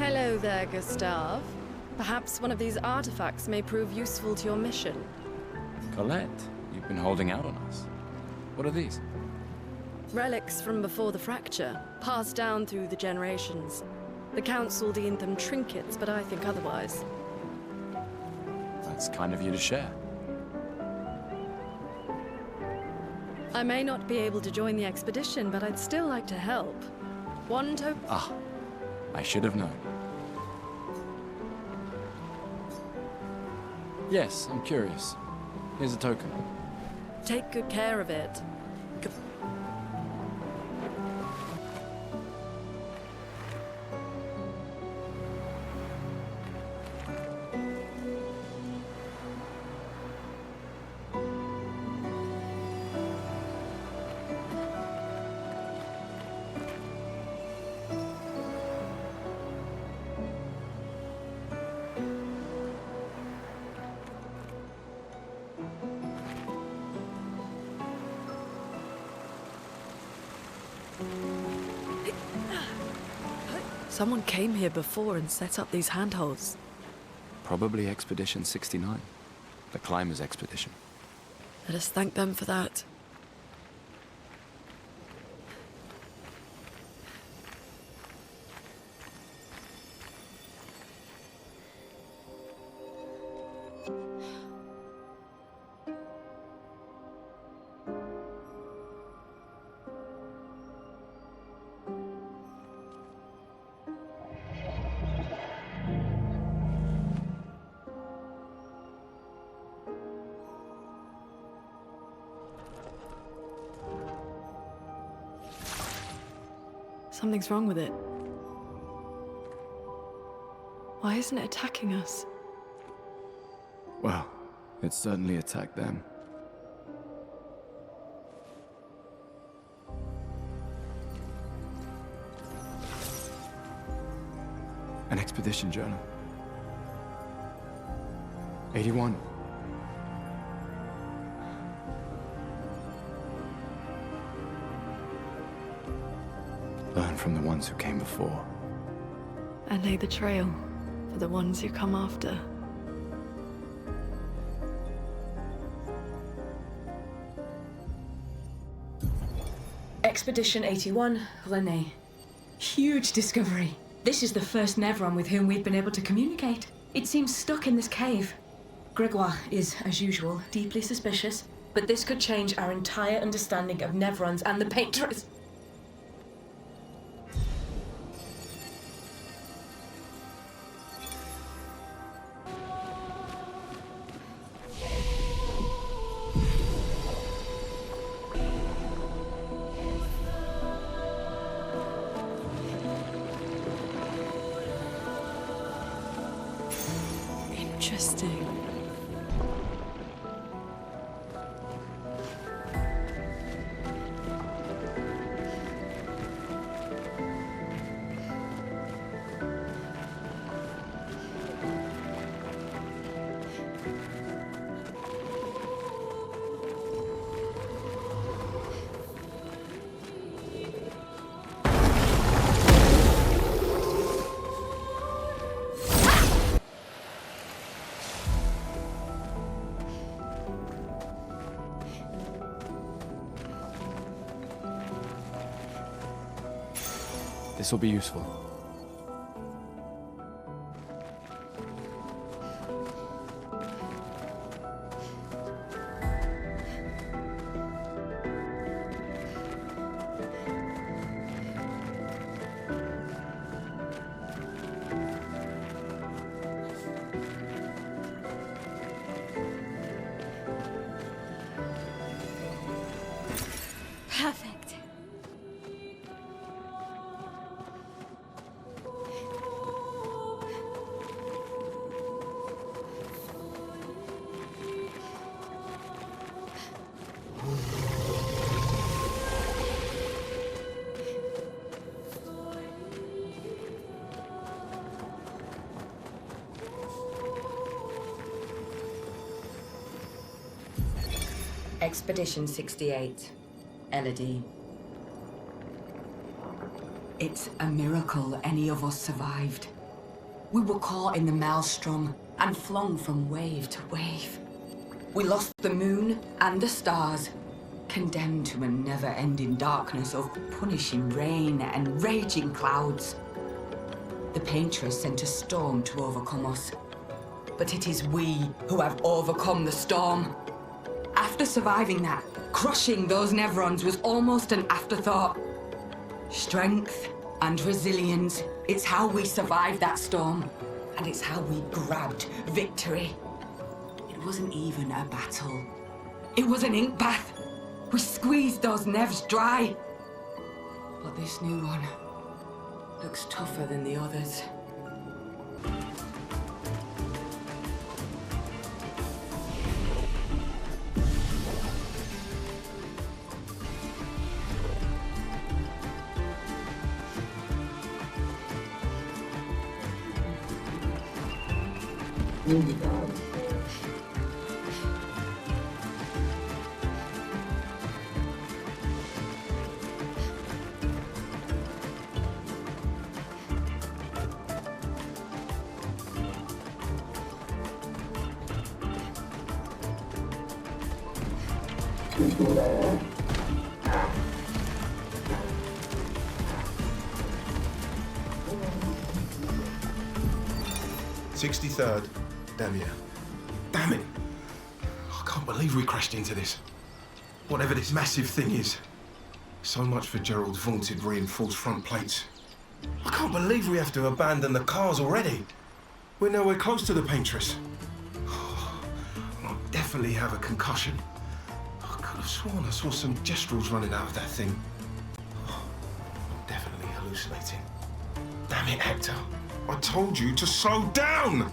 Hello there, Gustav. Perhaps one of these artifacts may prove useful to your mission. Colette, you've been holding out on us. What are these? Relics from before the fracture, passed down through the generations. The Council deemed them trinkets, but I think otherwise. That's kind of you to share. I may not be able to join the expedition, but I'd still like to help. One token. Ah, I should have known. Yes, I'm curious. Here's a token. Take good care of it. Someone came here before and set up these handholds. Probably Expedition 69. The Climbers Expedition. Let us thank them for that. Something's wrong with it. Why isn't it attacking us? Well, it certainly attacked them. An expedition journal. 81. Learn from the ones who came before. And lay the trail for the ones who come after. Expedition 81, René. Huge discovery. This is the first Nevron with whom we've been able to communicate. It seems stuck in this cave. Gregoire is, as usual, deeply suspicious, but this could change our entire understanding of Nevrons and the Painters. Interesting. This will be useful. Perfect. Expedition 68, Elodie. It's a miracle any of us survived. We were caught in the maelstrom and flung from wave to wave. We lost the moon and the stars, condemned to a never-ending darkness of punishing rain and raging clouds. The Paintress sent a storm to overcome us, but it is we who have overcome the storm. After surviving that, crushing those Nevrons was almost an afterthought. Strength and resilience, it's how we survived that storm, and it's how we grabbed victory. It wasn't even a battle. It was an ink bath. We squeezed those Nevs dry. But this new one looks tougher than the others. "63rd, Damien. Damn it! I can't believe we crashed into this. Whatever this massive thing is. So much for Gerald's vaunted reinforced front plates. I can't believe we have to abandon the cars already. We're nowhere close to the Paintress. I'll definitely have a concussion. I could have sworn I saw some gestrels running out of that thing. I'm definitely hallucinating. Damn it, Hector. I told you to slow down!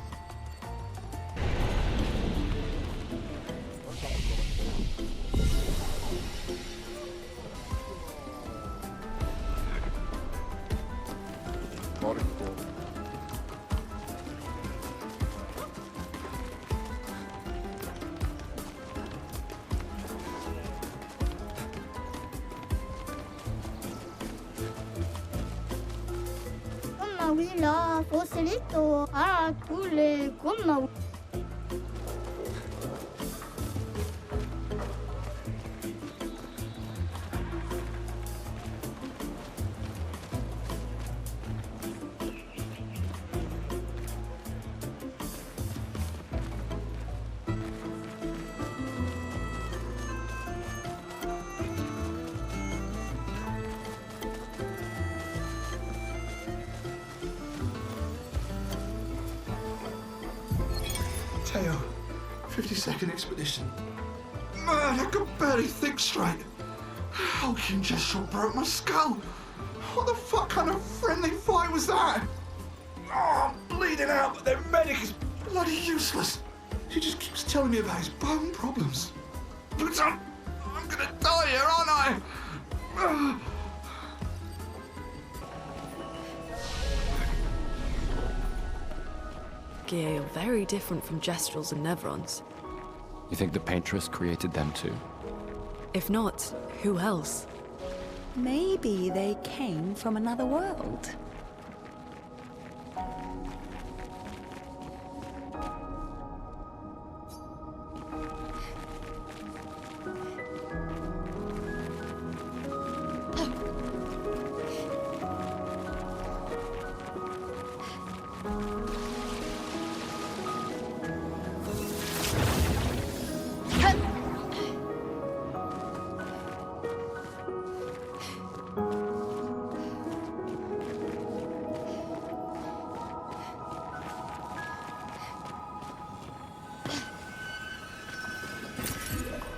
Là, Foselito, Aracule, Gumma. Teo, 52nd Expedition. Man, I can barely think straight. Hulking Gestral broke my skull. What the fuck kind of friendly fight was that? Oh, I'm bleeding out, but their medic is bloody useless. He just keeps telling me about his bone problems. But I'm gonna die here, aren't I? Esquie are very different from Gestrals and Nevrons. You think the Paintress created them too? If not, who else? Maybe they came from another world.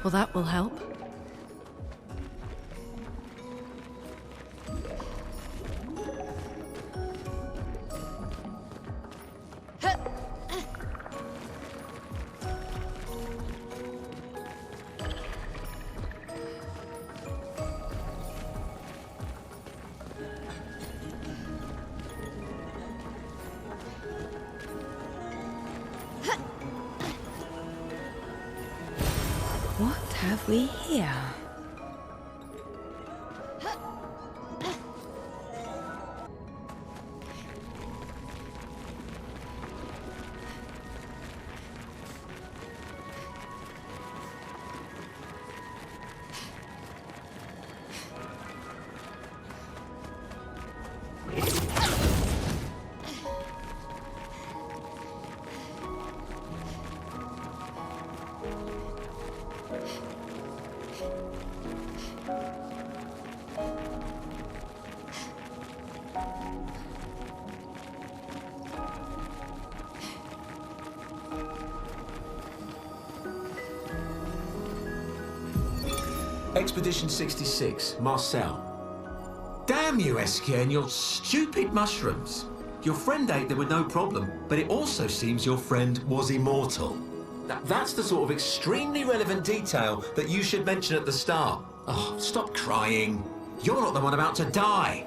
Well, that will help. What have we here? Expedition 66, Marcel. Damn you, Esquie, and your stupid mushrooms. Your friend ate them with no problem, but it also seems your friend was immortal. That's the sort of extremely relevant detail that you should mention at the start. Oh, stop crying. You're not the one about to die.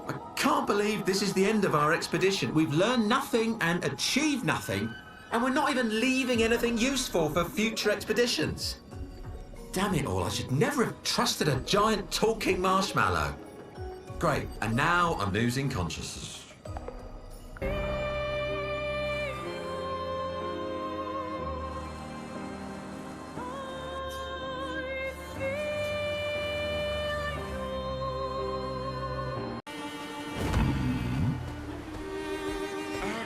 I can't believe this is the end of our expedition. We've learned nothing and achieved nothing, and we're not even leaving anything useful for future expeditions. Damn it all, I should never have trusted a giant talking marshmallow. Great, and now I'm losing consciousness.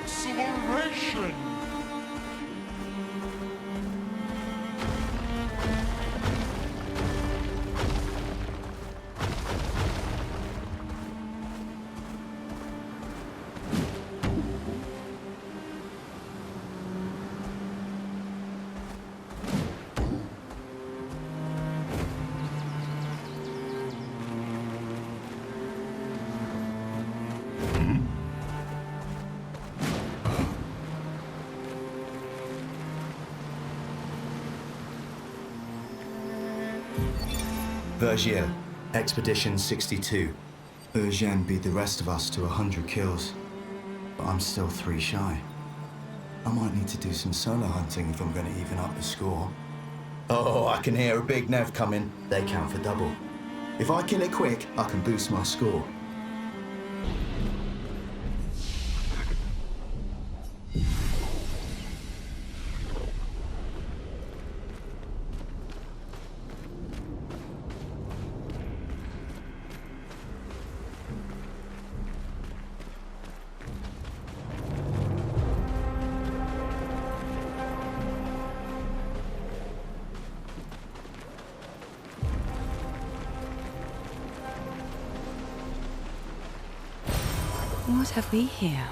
Acceleration! Vergier, Expedition 62. Eugène beat the rest of us to 100 kills, but I'm still 3 shy. I might need to do some solo hunting if I'm going to even up the score. Oh, I can hear a big Nev coming. They count for double. If I kill it quick, I can boost my score. What have we here?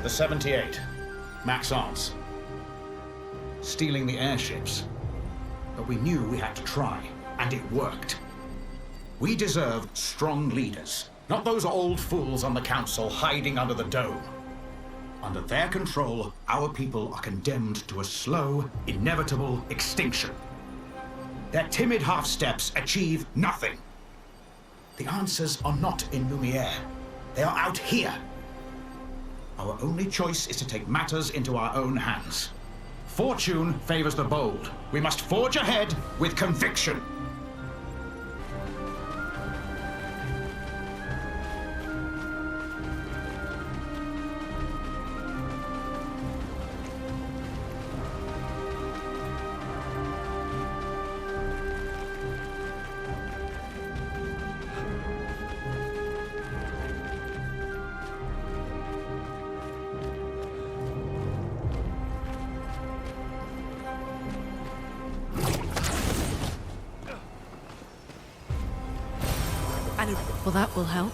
The 78. Maxence. Stealing the airships. But we knew we had to try, and it worked. We deserve strong leaders, not those old fools on the council hiding under the dome. Under their control, our people are condemned to a slow, inevitable extinction. Their timid half-steps achieve nothing. The answers are not in Lumière. They are out here. Our only choice is to take matters into our own hands. Fortune favors the bold. We must forge ahead with conviction. Well, that will help.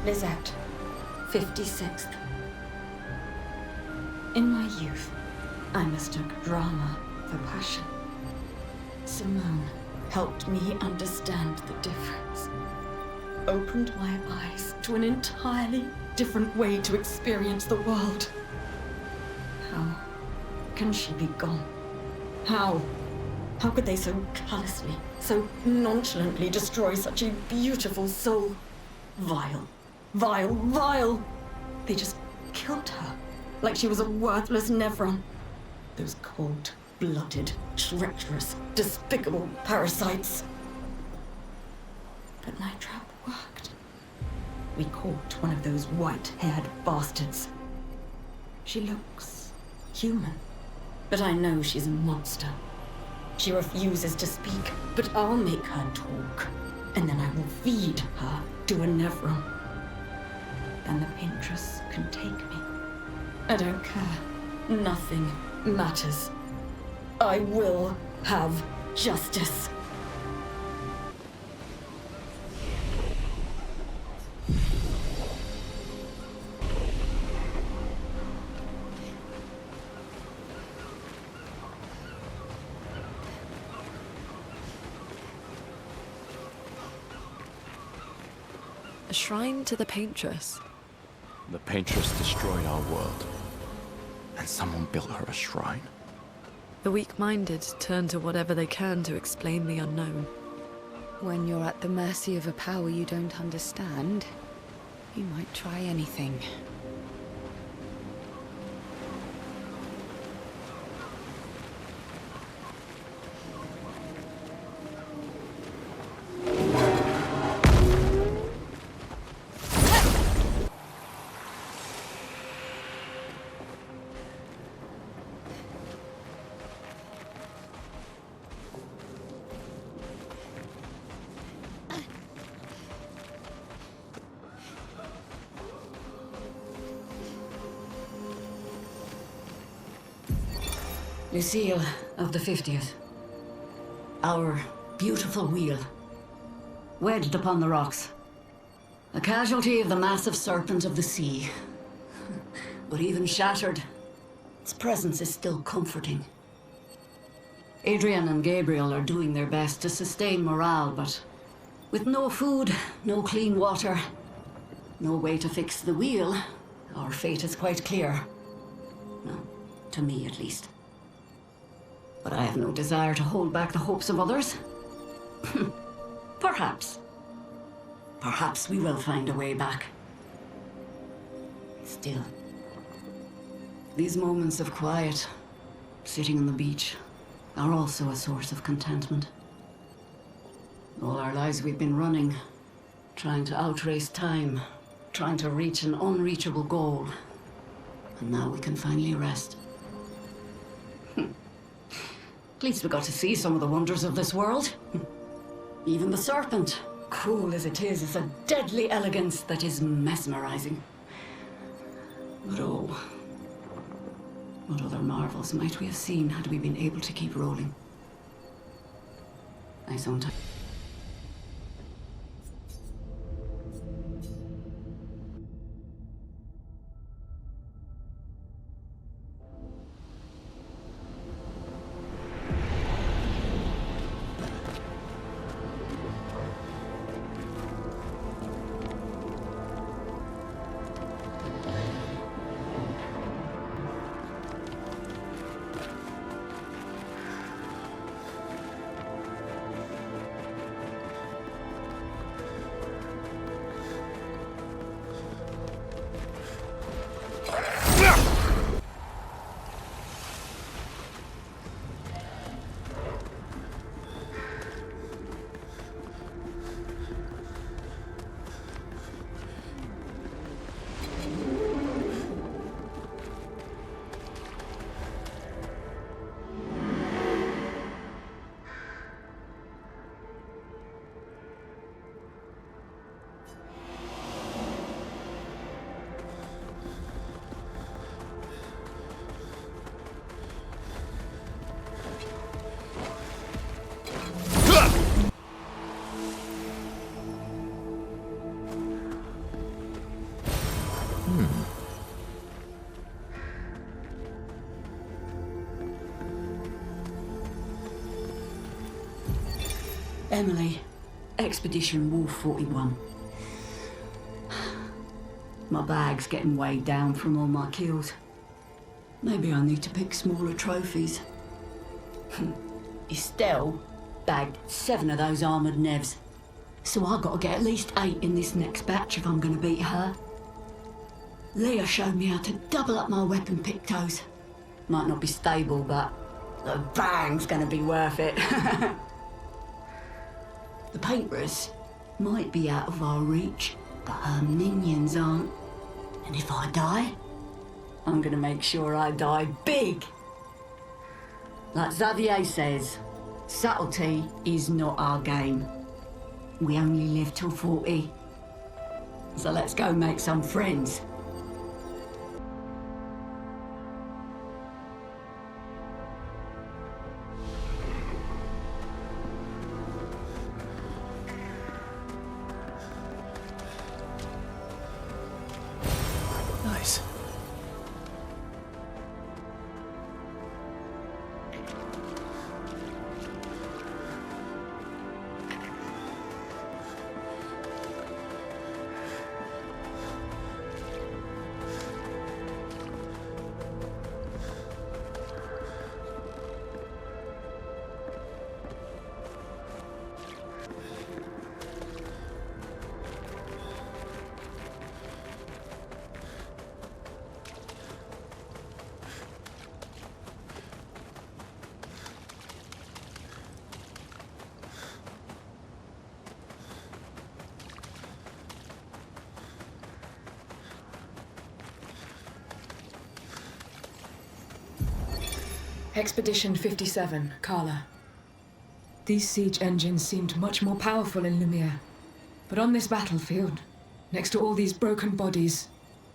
Lizette, 56th. In my youth, I mistook drama for passion. Simone helped me understand the difference. Opened my eyes to an entirely different way to experience the world. How can she be gone? How? How could they so callously, so nonchalantly destroy such a beautiful soul? Vile. Vile, vile! They just killed her, like she was a worthless Nevron. Those cold-blooded, treacherous, despicable parasites. But my trap worked. We caught one of those white-haired bastards. She looks human, but I know she's a monster. She refuses to speak, but I'll make her talk, and then I will feed her to a Nevron. Then the Paintress can take me. I don't care. Nothing matters. I will have justice. A shrine to the Paintress. The Paintress destroyed our world. And someone built her a shrine. The weak-minded turn to whatever they can to explain the unknown. When you're at the mercy of a power you don't understand, you might try anything. Lucille of the 50th. Our beautiful wheel. Wedged upon the rocks. A casualty of the massive serpent of the sea. But even shattered, its presence is still comforting. Adrian and Gabriel are doing their best to sustain morale, but with no food, no clean water, no way to fix the wheel, our fate is quite clear. No, to me at least. But I have no desire to hold back the hopes of others. Perhaps. Perhaps we will find a way back. Still, these moments of quiet, sitting on the beach, are also a source of contentment. All our lives we've been running, trying to outrace time, trying to reach an unreachable goal. And now we can finally rest. At least we got to see some of the wonders of this world. Even the serpent, cruel as it is a deadly elegance that is mesmerizing. But oh, what other marvels might we have seen had we been able to keep rolling? I sometimes... Emily, Expedition Wolf 41. My bag's getting weighed down from all my kills. Maybe I need to pick smaller trophies. Estelle bagged 7 of those armoured nevs. So I've got to get at least 8 in this next batch if I'm going to beat her. Leah showed me how to double up my weapon pictos. Might not be stable, but the bang's going to be worth it. The painters might be out of our reach, but her minions aren't. And if I die, I'm going to make sure I die big. Like Xavier says, subtlety is not our game. We only live till 40. So let's go make some friends. Nice. Expedition 57, Carla. These siege engines seemed much more powerful in Lumière. But on this battlefield, next to all these broken bodies,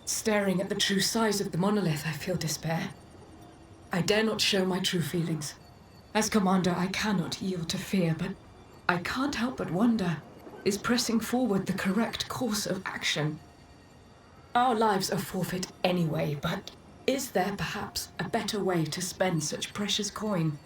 staring at the true size of the monolith, I feel despair. I dare not show my true feelings. As commander, I cannot yield to fear, but I can't help but wonder, is pressing forward the correct course of action? Our lives are forfeit anyway, but is there perhaps a better way to spend such precious coin?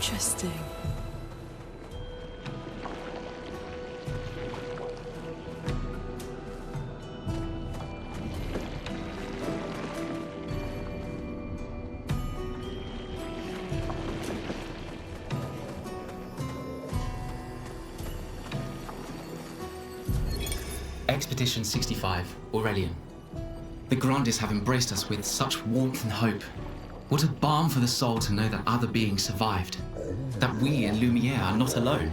Interesting. Expedition 65, Aurelian. The Grandes have embraced us with such warmth and hope. What a balm for the soul to know that other beings survived. That we in Lumière are not alone.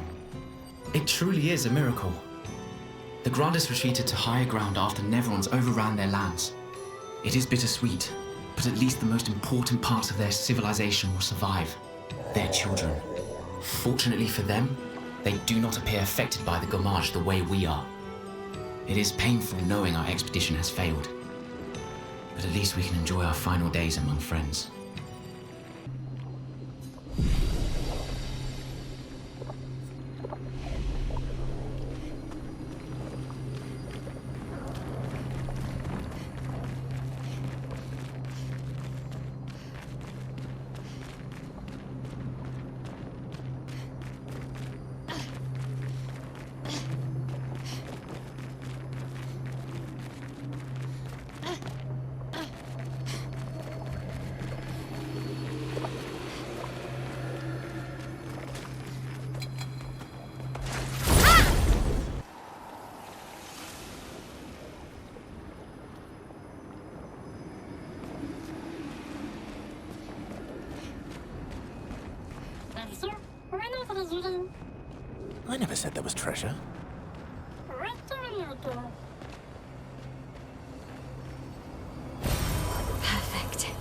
It truly is a miracle. The Grandes retreated to higher ground after Neverons overran their lands. It is bittersweet, but at least the most important parts of their civilization will survive. Their children. Fortunately for them, they do not appear affected by the Gommage the way we are. It is painful knowing our expedition has failed. But at least we can enjoy our final days among friends. I never said there was treasure. Perfect.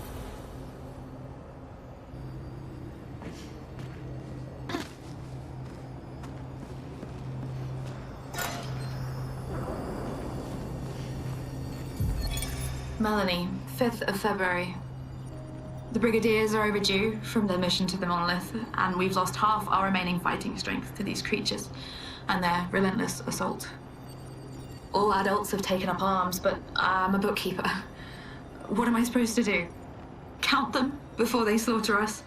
Melanie, 5th of February. The Brigadiers are overdue from their mission to the Monolith, and we've lost half our remaining fighting strength to these creatures and their relentless assault. All adults have taken up arms, but I'm a bookkeeper. What am I supposed to do? Count them before they slaughter us?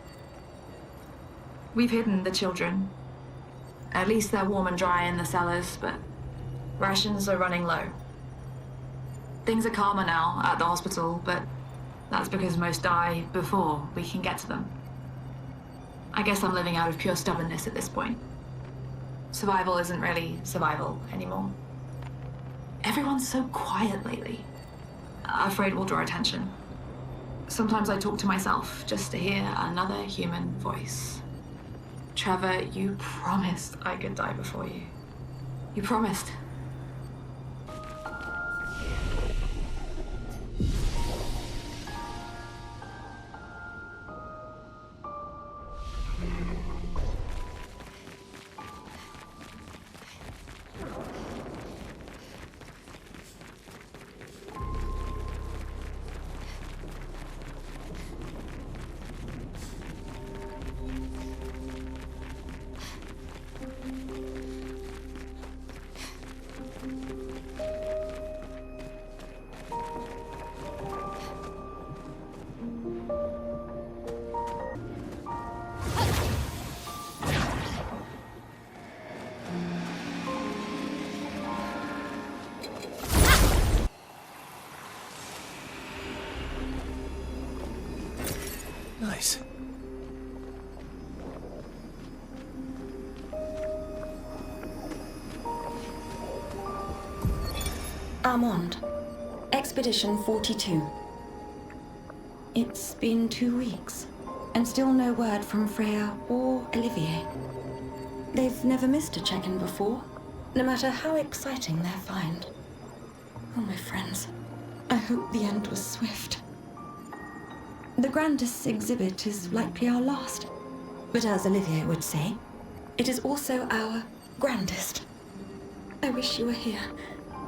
We've hidden the children. At least they're warm and dry in the cellars, but rations are running low. Things are calmer now at the hospital, but that's because most die before we can get to them. I guess I'm living out of pure stubbornness at this point. Survival isn't really survival anymore. Everyone's so quiet lately. Afraid we'll draw attention. Sometimes I talk to myself just to hear another human voice. Trevor, you promised I could die before you. You promised. Nice. Armand, Expedition 42. It's been 2 weeks, and still no word from Freya or Olivier. They've never missed a check-in before, no matter how exciting their find. Oh, my friends, I hope the end was swift. The grandest exhibit is likely our last, but as Olivier would say, it is also our grandest. I wish you were here,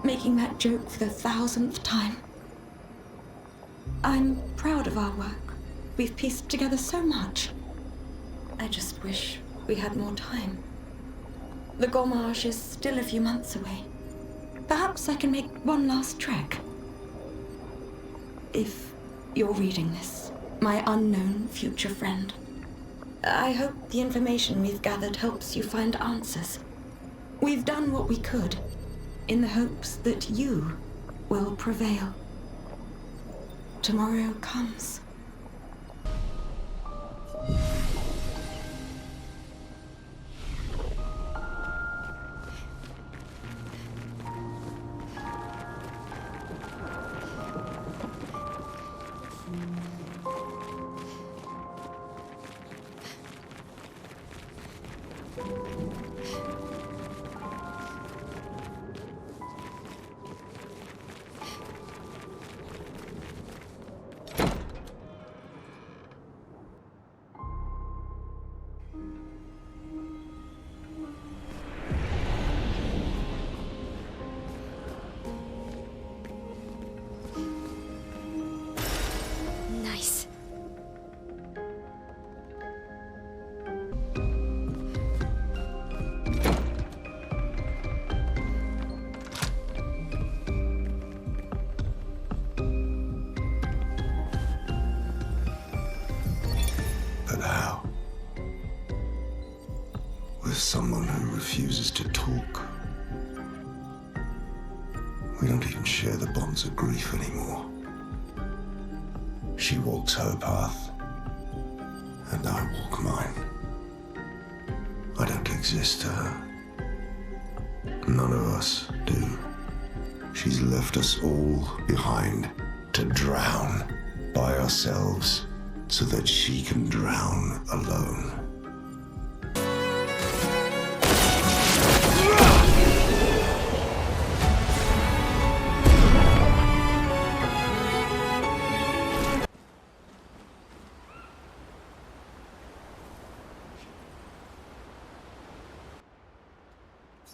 making that joke for the 1000th time. I'm proud of our work. We've pieced together so much. I just wish we had more time. The Gommage is still a few months away. Perhaps I can make one last trek. If you're reading this, my unknown future friend, I hope the information we've gathered helps you find answers. We've done what we could, in the hopes that you will prevail. Tomorrow comes. Nice. But how? With someone who refuses to talk. We don't even share the bonds of grief anymore. She walks her path, and I walk mine. I don't exist to her. None of us do. She's left us all behind to drown by ourselves so that she can drown alone.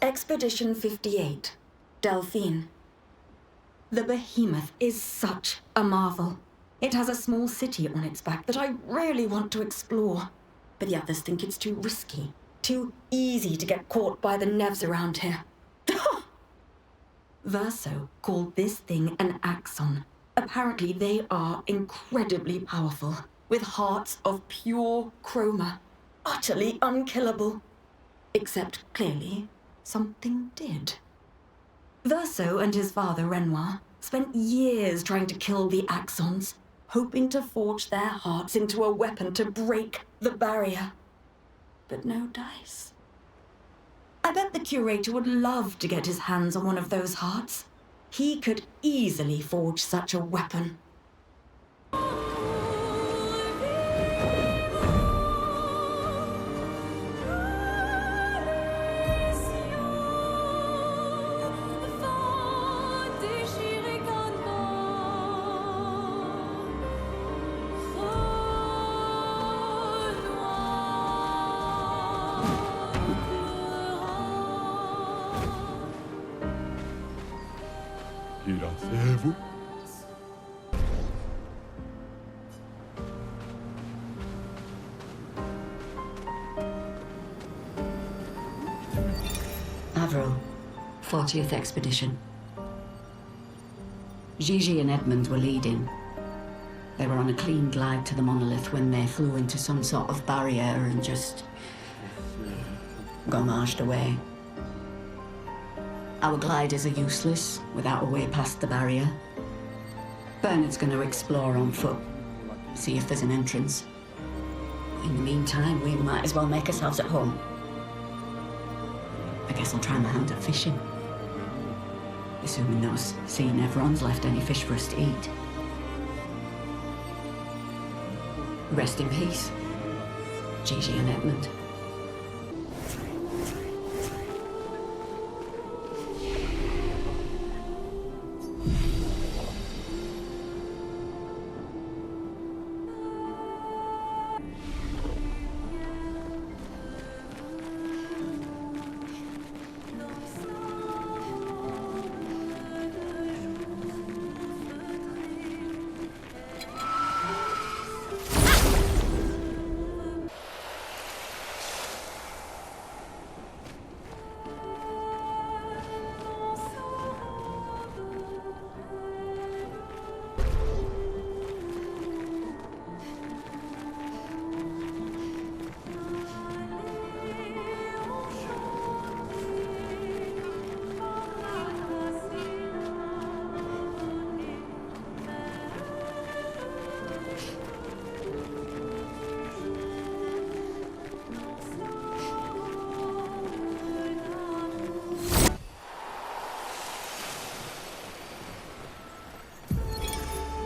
Expedition 58, Delphine. The behemoth is such a marvel. It has a small city on its back that I really want to explore. But the others think it's too risky, too easy to get caught by the nevs around here. Verso called this thing an axon. Apparently they are incredibly powerful, with hearts of pure chroma, utterly unkillable. Except, clearly, something did. Verso and his father, Renoir, spent years trying to kill the axons, hoping to forge their hearts into a weapon to break the barrier. But no dice. I bet the curator would love to get his hands on one of those hearts. He could easily forge such a weapon. Iracez-vous. Avril, 40th Expedition. Gigi and Edmund were leading. They were on a clean glide to the monolith when they flew into some sort of barrier and just gommaged away. Our gliders are useless without a way past the barrier. Bernard's going to explore on foot, see if there's an entrance. In the meantime, we might as well make ourselves at home. I guess I'll try my hand at fishing. Assuming those sea Nevrons left any fish for us to eat. Rest in peace, Gigi and Edmund.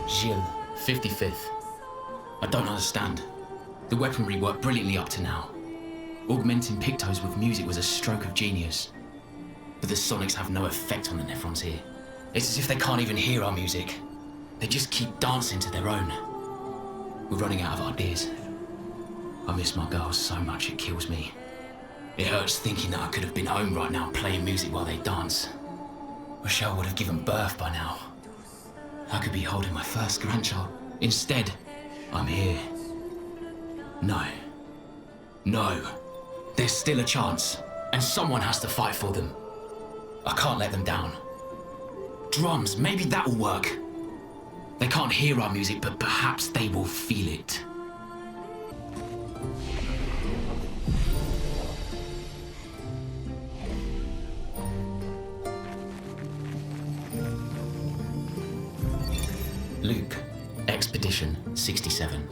Gilles, 55th. I don't understand. The weaponry worked brilliantly up to now. Augmenting Pictos with music was a stroke of genius. But the sonics have no effect on the Nephrons here. It's as if they can't even hear our music. They just keep dancing to their own. We're running out of ideas. I miss my girls so much it kills me. It hurts thinking that I could have been home right now playing music while they dance. Rochelle would have given birth by now. I could be holding my first grandchild. Instead, I'm here. No. No. There's still a chance, and someone has to fight for them. I can't let them down. Drums, maybe that will work. They can't hear our music, but perhaps they will feel it. Luke, Expedition 67.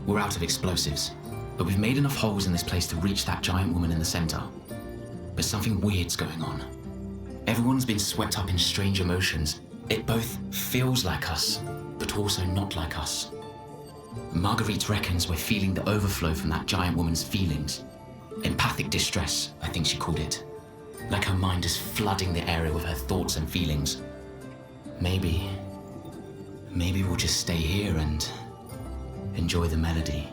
We're out of explosives, but we've made enough holes in this place to reach that giant woman in the center. But something weird's going on. Everyone's been swept up in strange emotions. It both feels like us, but also not like us. Marguerite reckons we're feeling the overflow from that giant woman's feelings. Empathic distress, I think she called it. Like her mind is flooding the area with her thoughts and feelings. Maybe we'll just stay here and enjoy the melody.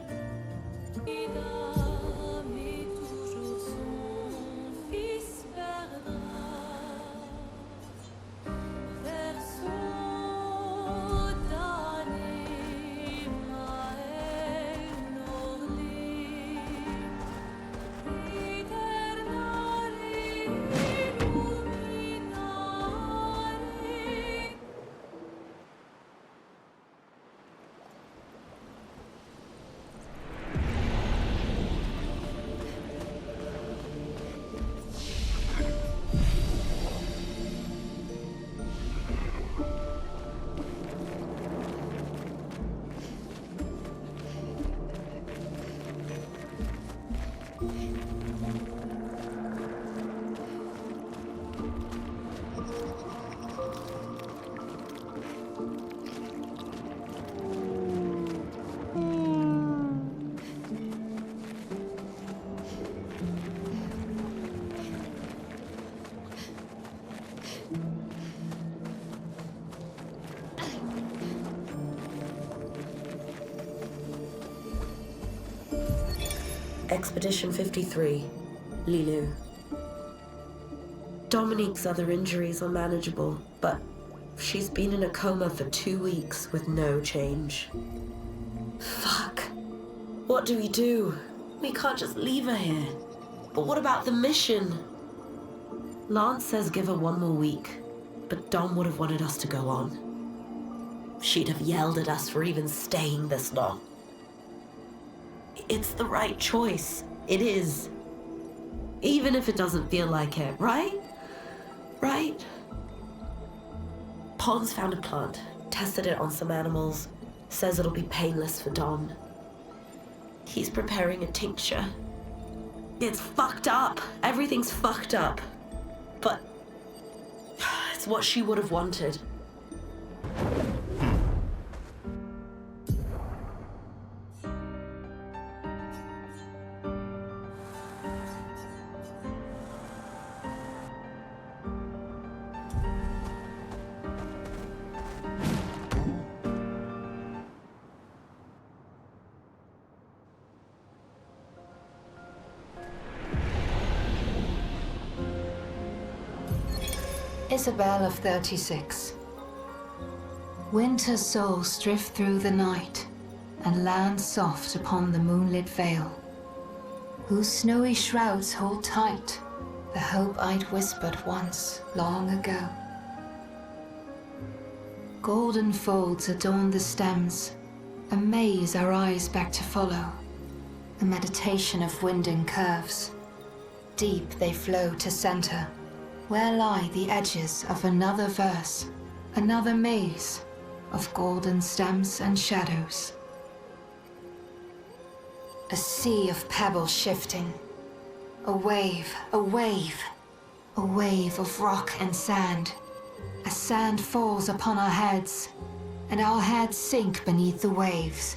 Expedition 53, Lilu. Dominique's other injuries are manageable, but she's been in a coma for 2 weeks with no change. Fuck. What do we do? We can't just leave her here. But what about the mission? Lance says give her 1 more week, but Dom would have wanted us to go on. She'd have yelled at us for even staying this long. It's the right choice. It is. Even if it doesn't feel like it, right? Right? Pons found a plant, tested it on some animals, says it'll be painless for Dom. He's preparing a tincture. It's fucked up. Everything's fucked up. But it's what she would have wanted. Isabel of 36. Winter's souls drift through the night and land soft upon the moonlit vale, whose snowy shrouds hold tight the hope I'd whispered once long ago. Golden folds adorn the stems, a maze our eyes back to follow, a meditation of winding curves. Deep they flow to center, where lie the edges of another verse, another maze of golden stems and shadows. A sea of pebbles shifting, a wave, a wave, a wave of rock and sand, as sand falls upon our heads, and our heads sink beneath the waves.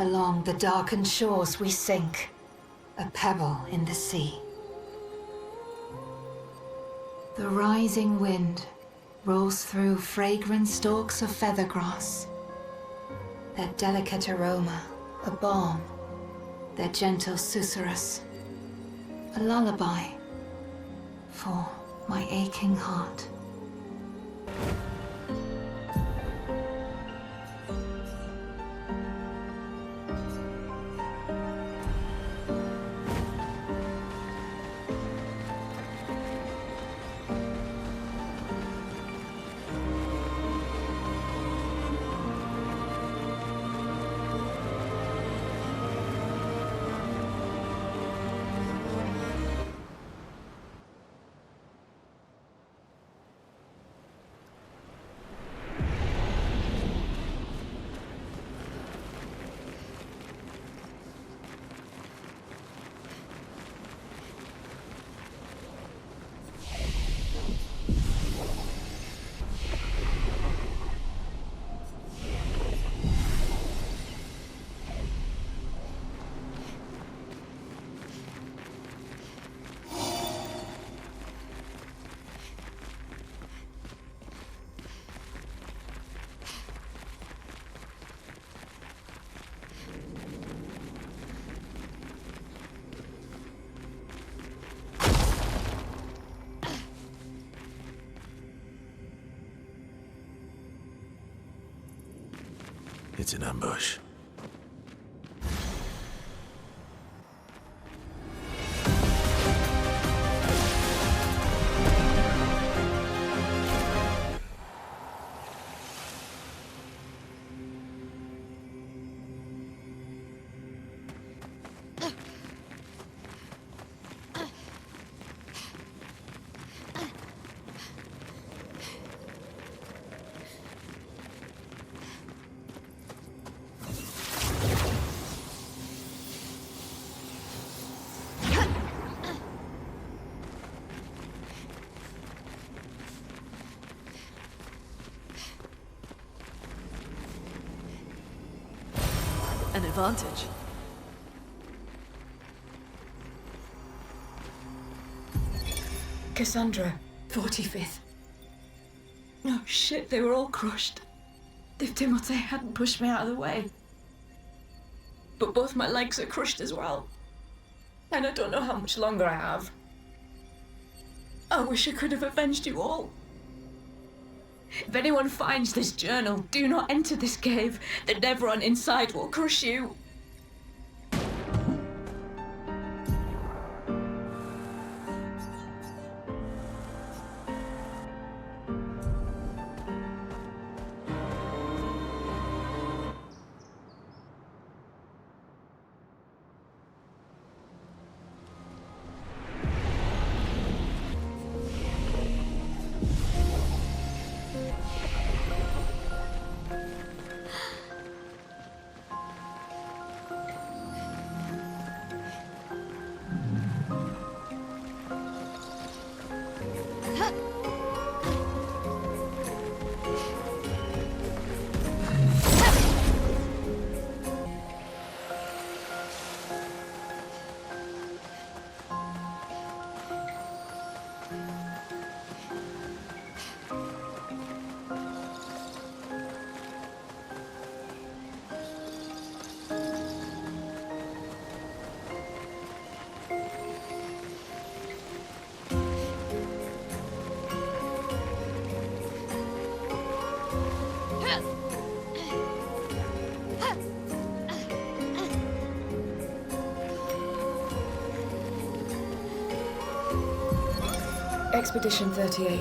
Along the darkened shores we sink, a pebble in the sea. The rising wind rolls through fragrant stalks of feathergrass, their delicate aroma a balm, their gentle susurrus, a lullaby for my aching heart. It's an ambush. An advantage. Cassandra, 45th. Oh shit, they were all crushed. If Timote hadn't pushed me out of the way. But both my legs are crushed as well. And I don't know how much longer I have. I wish I could have avenged you all. If anyone finds this journal, do not enter this cave. The Nevron inside will crush you. Expedition 38,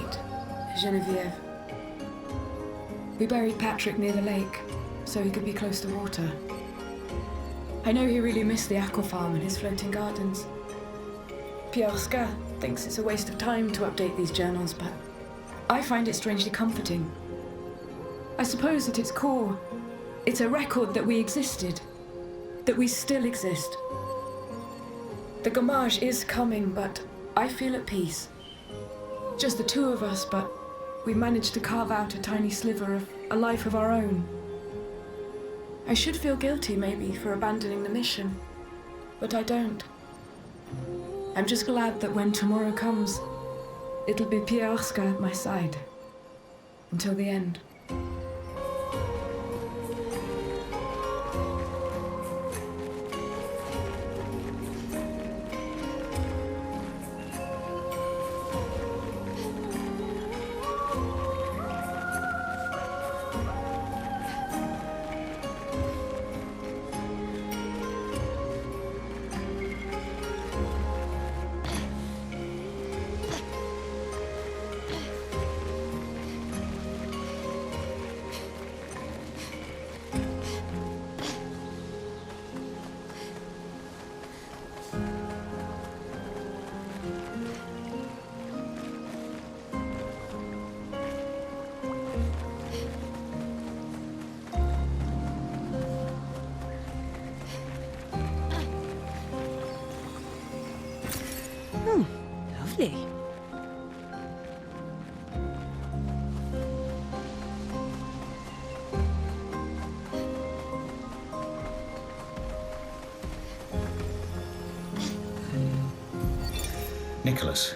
Geneviève. We buried Patrick near the lake, so he could be close to water. I know he really missed the aqua farm and his floating gardens. Pierre thinks it's a waste of time to update these journals, but I find it strangely comforting. I suppose at its core, it's a record that we existed, that we still exist. The gommage is coming, but I feel at peace. Just the two of us, but we managed to carve out a tiny sliver of a life of our own. I should feel guilty, maybe, for abandoning the mission, but I don't. I'm just glad that when tomorrow comes, it'll be Pierre at my side. Until the end. Lovely. Nicholas,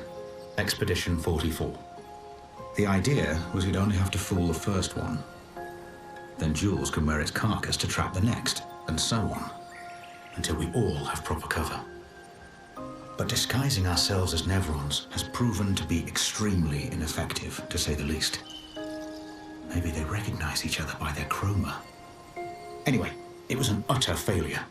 Expedition 44. The idea was you'd only have to fool the first one. Then Jules can wear its carcass to trap the next, and so on, until we all have proper cover. But disguising ourselves as Nevrons has proven to be extremely ineffective, to say the least. Maybe they recognize each other by their chroma. Anyway, it was an utter failure.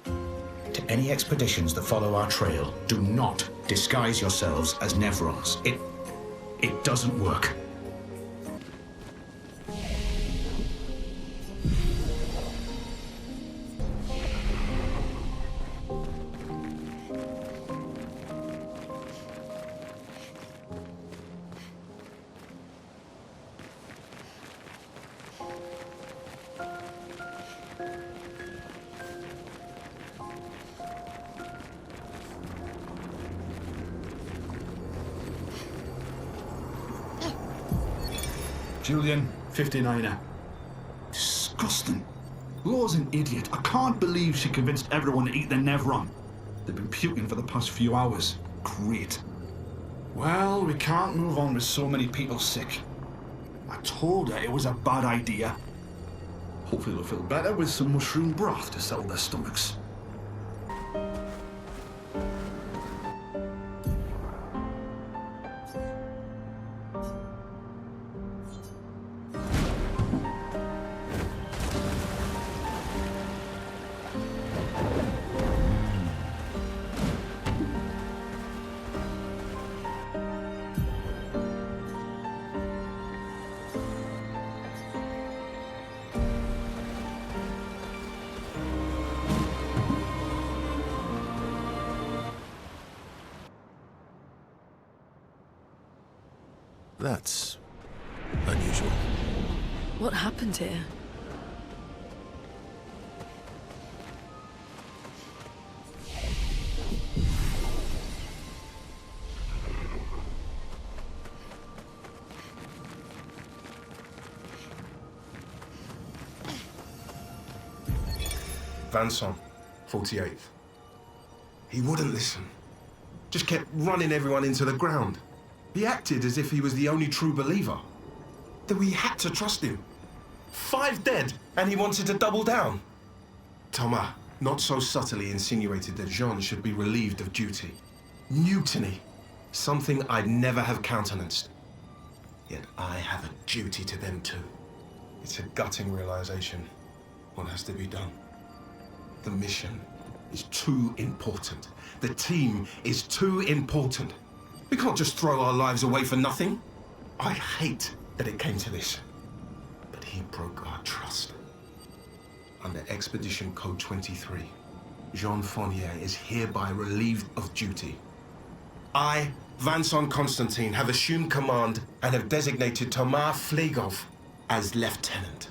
To any expeditions that follow our trail, do not disguise yourselves as Nevrons. It doesn't work. Julian, 59er. Disgusting. Law's an idiot. I can't believe she convinced everyone to eat the Nevron. They've been puking for the past few hours. Great. Well, we can't move on with so many people sick. I told her it was a bad idea. Hopefully they'll feel better with some mushroom broth to settle their stomachs. That's unusual. What happened here? Vincent, 48th. He wouldn't listen. Just kept running everyone into the ground. He acted as if he was the only true believer. That we had to trust him. 5 dead, and he wanted to double down. Thomas, not so subtly insinuated that Jean should be relieved of duty. Mutiny. Something I'd never have countenanced. Yet I have a duty to them too. It's a gutting realization. What has to be done? The mission is too important. The team is too important. We can't just throw our lives away for nothing. I hate that it came to this. But he broke our trust. Under Expedition Code 23, Jean Fournier is hereby relieved of duty. I, Vincent Constantine, have assumed command and have designated Thomas Flegov as lieutenant.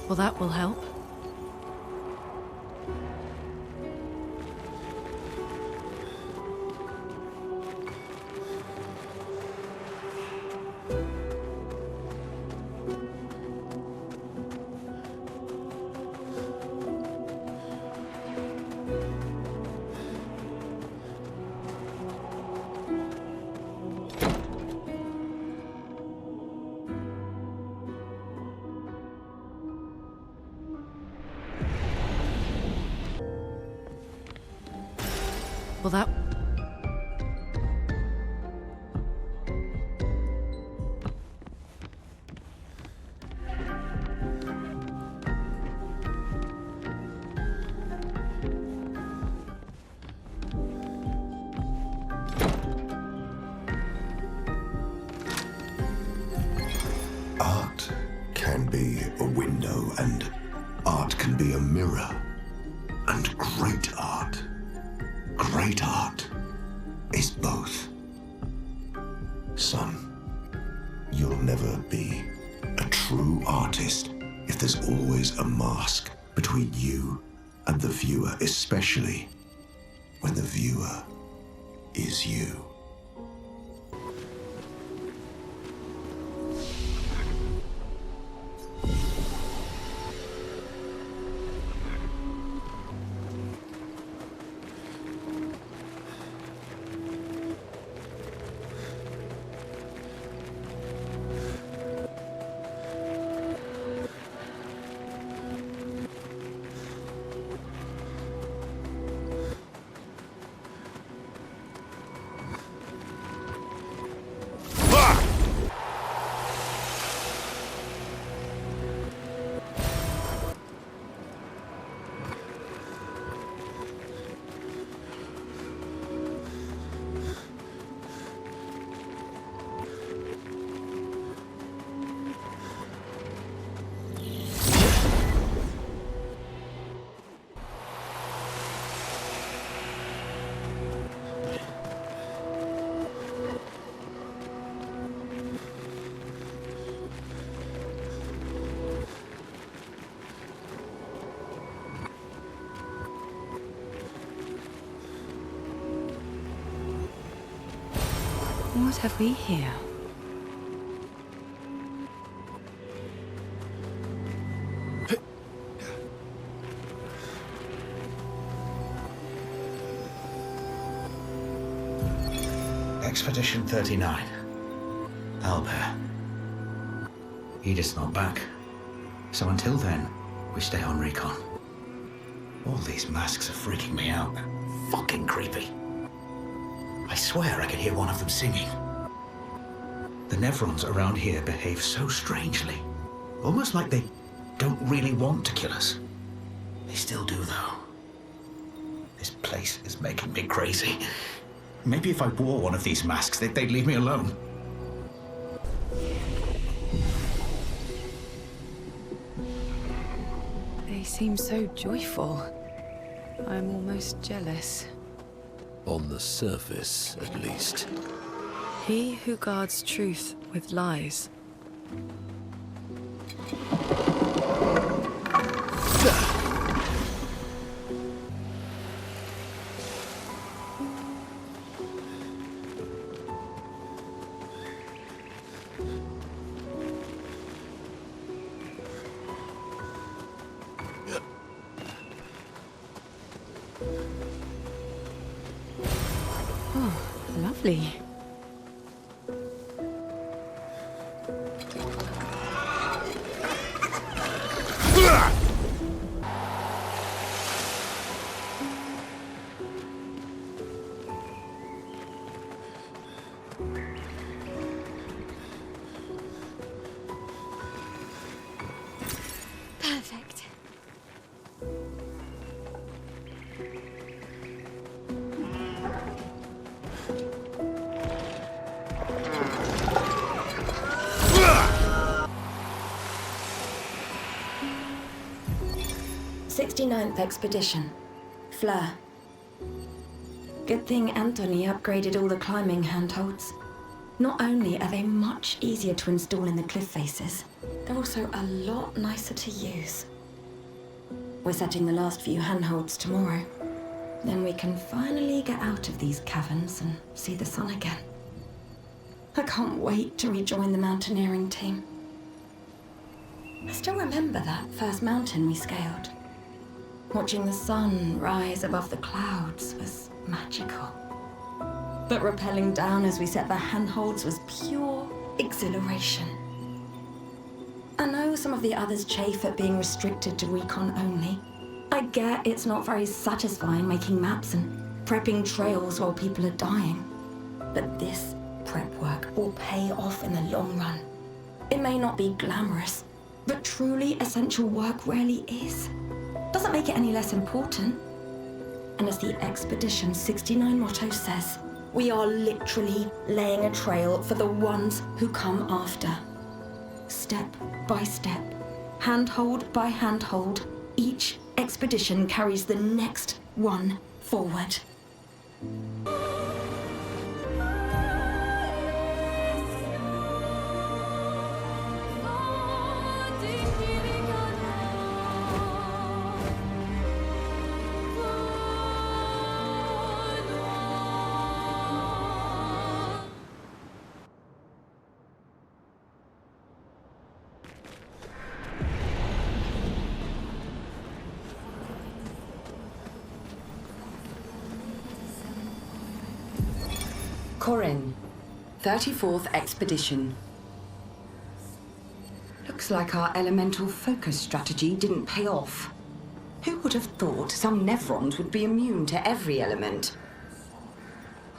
Well, that will help. Well, that... Art can be a window, and art can be a mirror. And great art is both. Son, you'll never be a true artist if there's always a mask between you and the viewer, especially when the viewer is you. What have we here? Expedition 39. Albert. Edith's not back. So until then, we stay on recon. All these masks are freaking me out. They're fucking creepy. I swear I could hear one of them singing. The Nevrons around here behave so strangely. Almost like they don't really want to kill us. They still do, though. This place is making me crazy. Maybe if I wore one of these masks, they'd leave me alone. They seem so joyful. I'm almost jealous. On the surface, at least. He who guards truth with lies. Lovely. Perfect. '69th Expedition. Fleur. Good thing Anthony upgraded all the climbing handholds. Not only are they much easier to install in the cliff faces, they're also a lot nicer to use. We're setting the last few handholds tomorrow. Then we can finally get out of these caverns and see the sun again. I can't wait to rejoin the mountaineering team. I still remember that first mountain we scaled. Watching the sun rise above the clouds was magical. But rappelling down as we set the handholds was pure exhilaration. I know some of the others chafe at being restricted to recon only. I get it's not very satisfying making maps and prepping trails while people are dying. But this prep work will pay off in the long run. It may not be glamorous, but truly essential work rarely is. Doesn't make it any less important. And as the Expedition 69 motto says, we are literally laying a trail for the ones who come after. Step by step, handhold by handhold, each expedition carries the next one forward. Corin, 34th Expedition. Looks like our elemental focus strategy didn't pay off. Who would have thought some Nevrons would be immune to every element?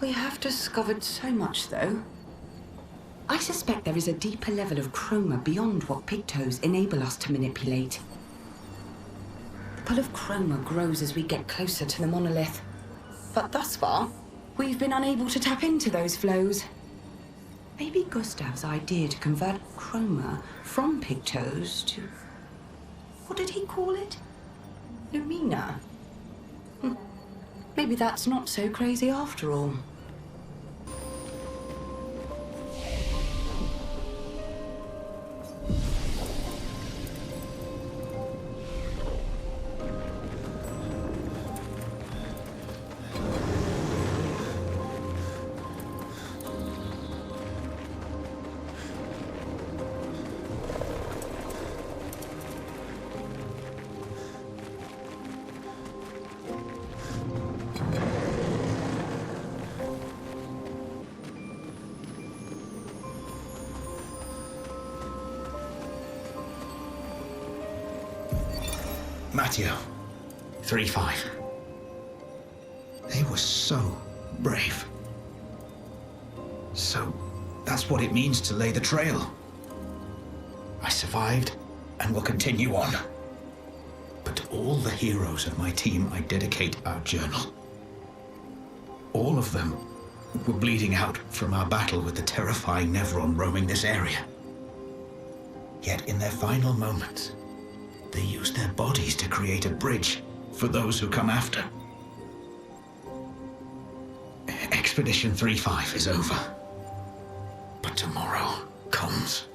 We have discovered so much, though. I suspect there is a deeper level of chroma beyond what pigtoes enable us to manipulate. The pull of chroma grows as we get closer to the monolith. But thus far, we've been unable to tap into those flows. Maybe Gustav's idea to convert chroma from pigtoes to... what did he call it? Lumina? Maybe that's not so crazy after all. Patio. 3-5. They were so brave. So, that's what it means to lay the trail. I survived, and will continue on. But to all the heroes of my team, I dedicate our journal. All of them were bleeding out from our battle with the terrifying Nevron roaming this area. Yet in their final moments, they used their bodies to create a bridge for those who come after. Expedition 3-5 is over. But tomorrow comes.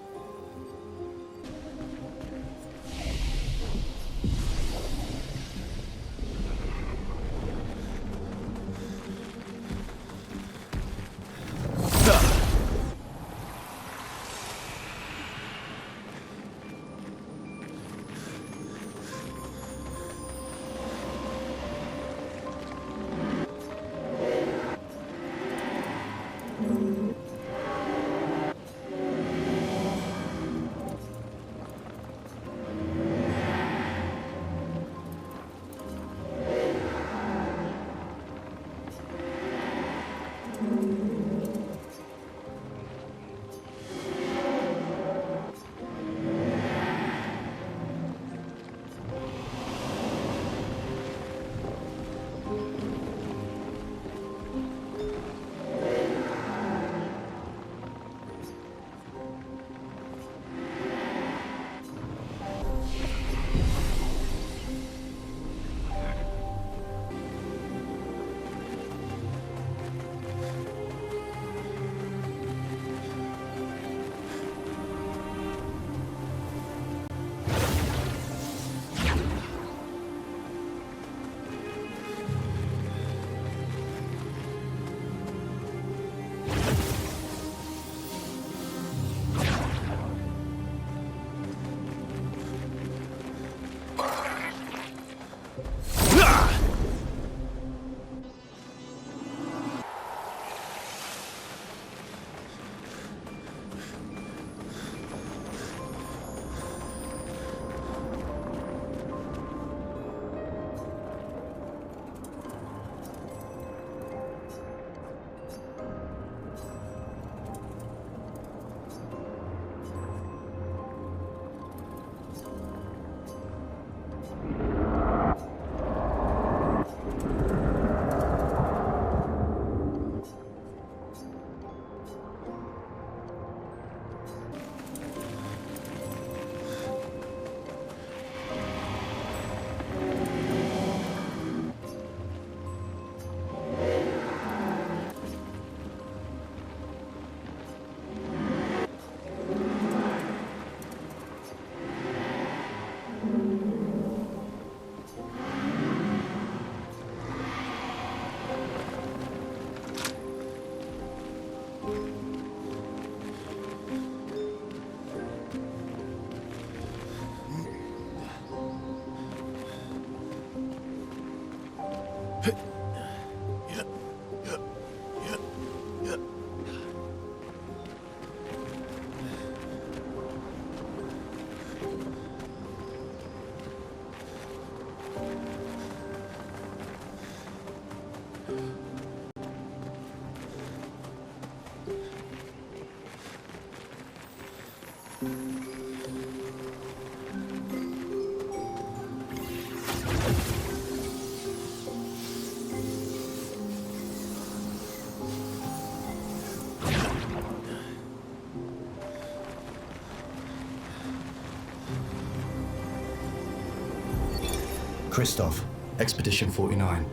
Christoph, Expedition 49.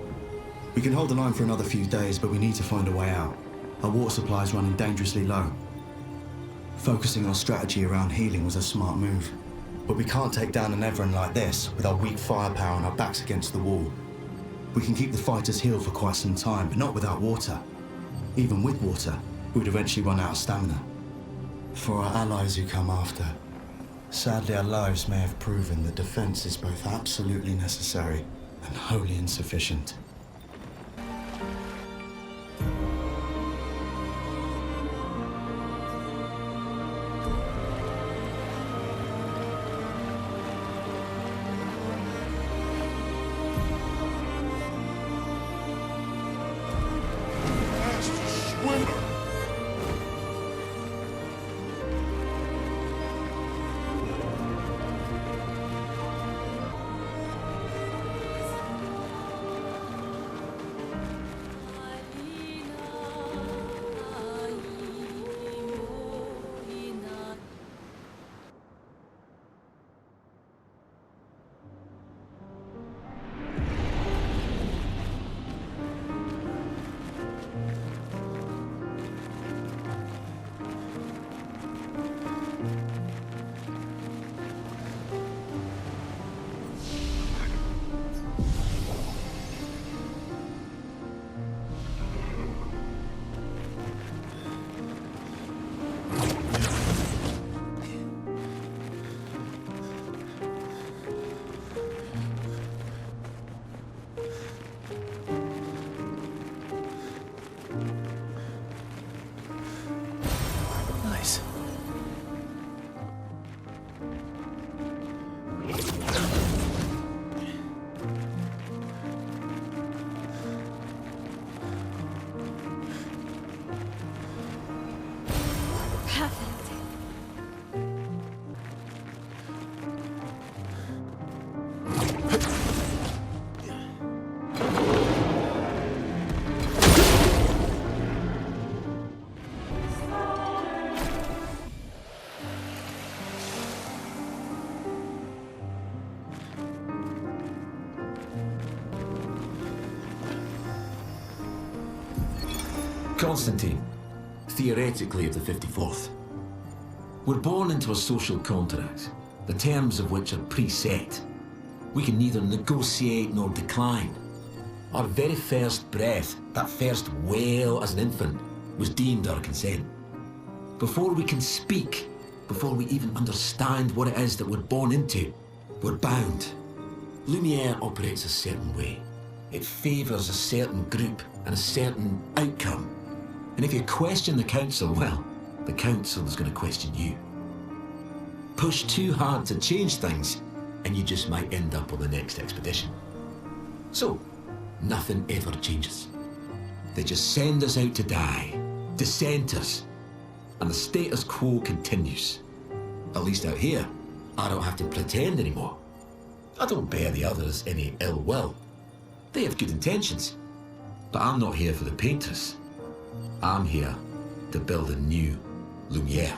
We can hold the line for another few days, but we need to find a way out. Our water supply is running dangerously low. Focusing our strategy around healing was a smart move. But we can't take down an Everin like this with our weak firepower and our backs against the wall. We can keep the fighters healed for quite some time, but not without water. Even with water, we'd eventually run out of stamina. For our allies who come after, sadly our lives may have proven that defense is both absolutely necessary and wholly insufficient. Constantine, theoretically of the 54th. We're born into a social contract, the terms of which are preset. We can neither negotiate nor decline. Our very first breath, that first wail as an infant, was deemed our consent. Before we can speak, before we even understand what it is that we're born into, we're bound. Lumière operates a certain way. It favours a certain group and a certain outcome. And if you question the Council, well, the Council is going to question you. Push too hard to change things, and you just might end up on the next expedition. So, nothing ever changes. They just send us out to die, dissent us, and the status quo continues. At least out here, I don't have to pretend anymore. I don't bear the others any ill will. They have good intentions. But I'm not here for the painters. I'm here to build a new Lumière.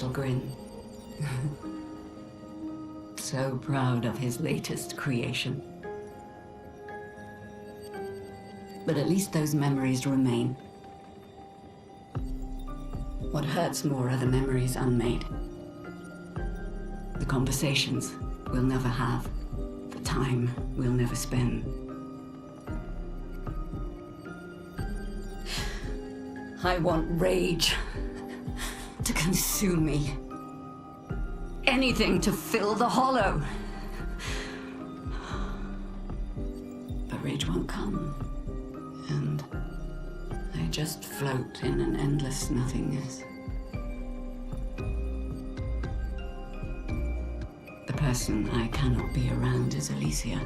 little grin. So proud of his latest creation. But at least those memories remain. What hurts more are the memories unmade. The conversations we'll never have. The time we'll never spend. I want rage to consume me. Anything to fill the hollow. But rage won't come. And I just float in an endless nothingness. The person I cannot be around is Alicia.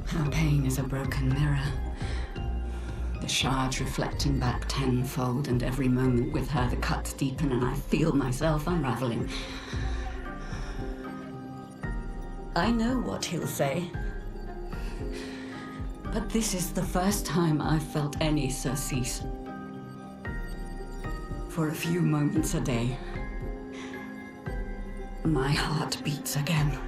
Her pain is a broken mirror. The shards reflecting back tenfold, and every moment with her the cuts deepen and I feel myself unraveling. I know what he'll say. But this is the first time I've felt any surcease. For a few moments a day, my heart beats again.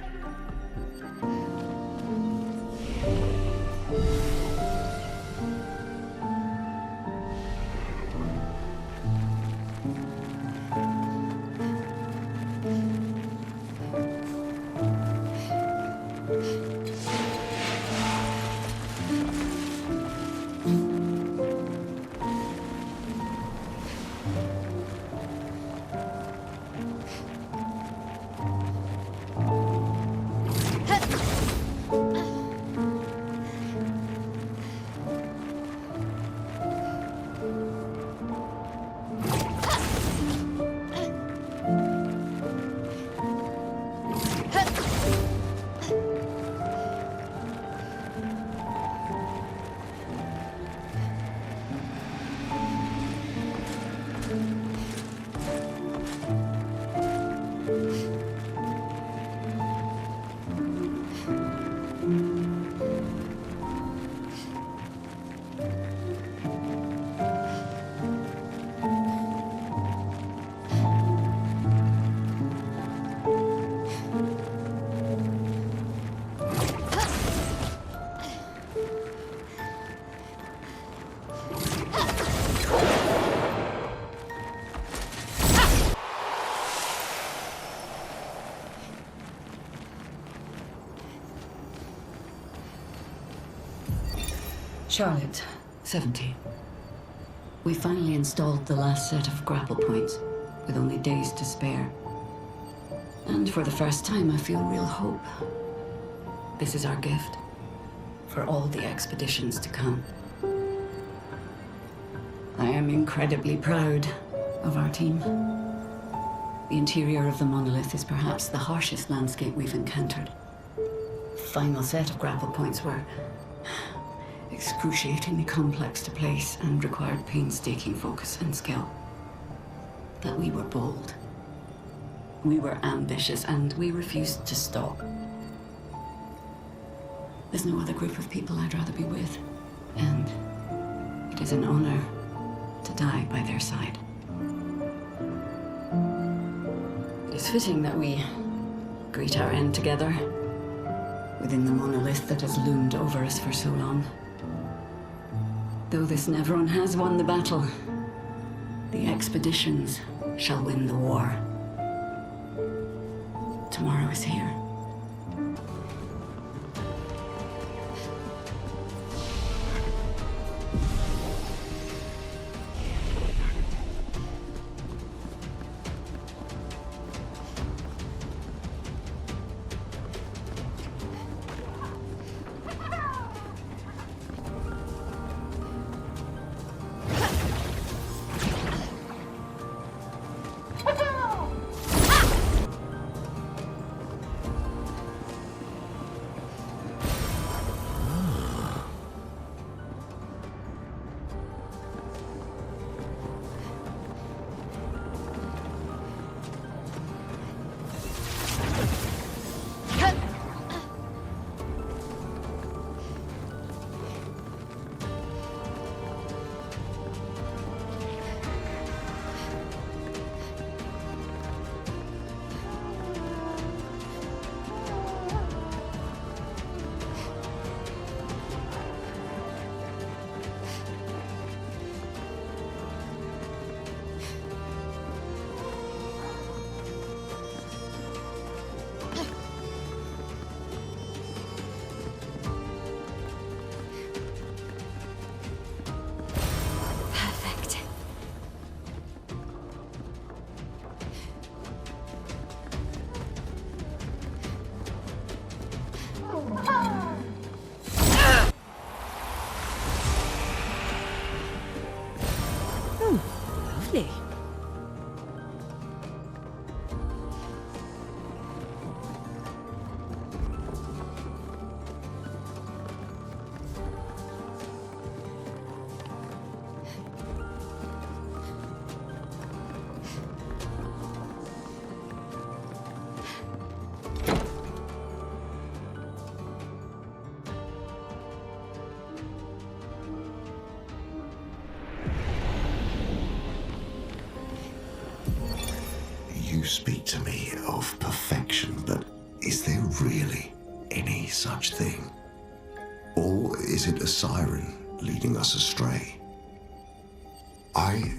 Charlotte, 70. We finally installed the last set of grapple points, with only days to spare. And for the first time, I feel real hope. This is our gift, for all the expeditions to come. I am incredibly proud of our team. The interior of the monolith is perhaps the harshest landscape we've encountered. The final set of grapple points were excruciatingly complex to place and required painstaking focus and skill. But we were bold. We were ambitious, and we refused to stop. There's no other group of people I'd rather be with, and it is an honor to die by their side. It is fitting that we greet our end together within the monolith that has loomed over us for so long. Though this Nevron has won the battle, the expeditions shall win the war. Tomorrow is here. You speak to me of perfection, but is there really any such thing? Or is it a siren leading us astray? I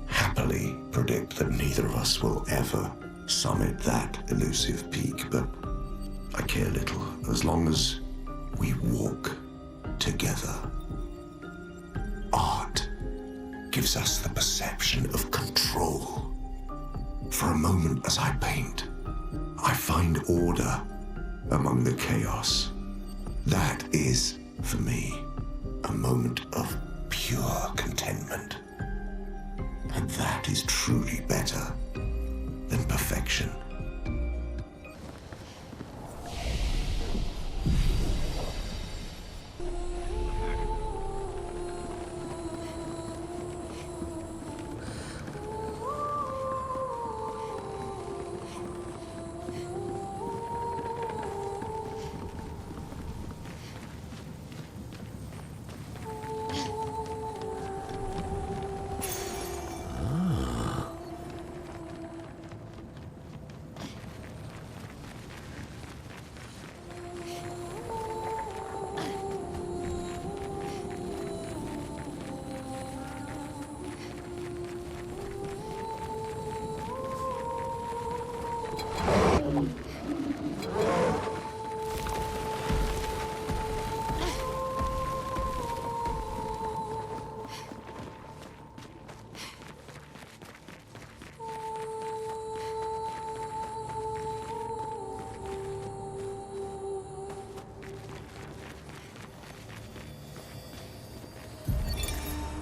happily predict that neither of us will ever summit that elusive peak, but I care little as long as we walk together. Art gives us the perception of control. For a moment as I paint, I find order among the chaos. That is, for me, a moment of pure contentment. And that is truly better than perfection.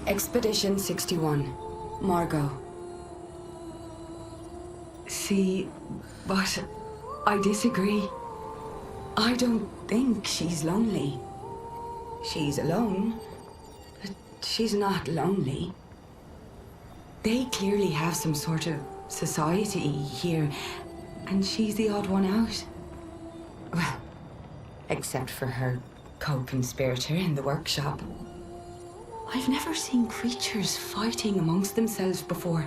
Expedition 61, Margot. See, but I disagree. I don't think she's lonely. She's alone, but she's not lonely. They clearly have some sort of society here, and she's the odd one out. Well, except for her co-conspirator in the workshop. I've never seen creatures fighting amongst themselves before.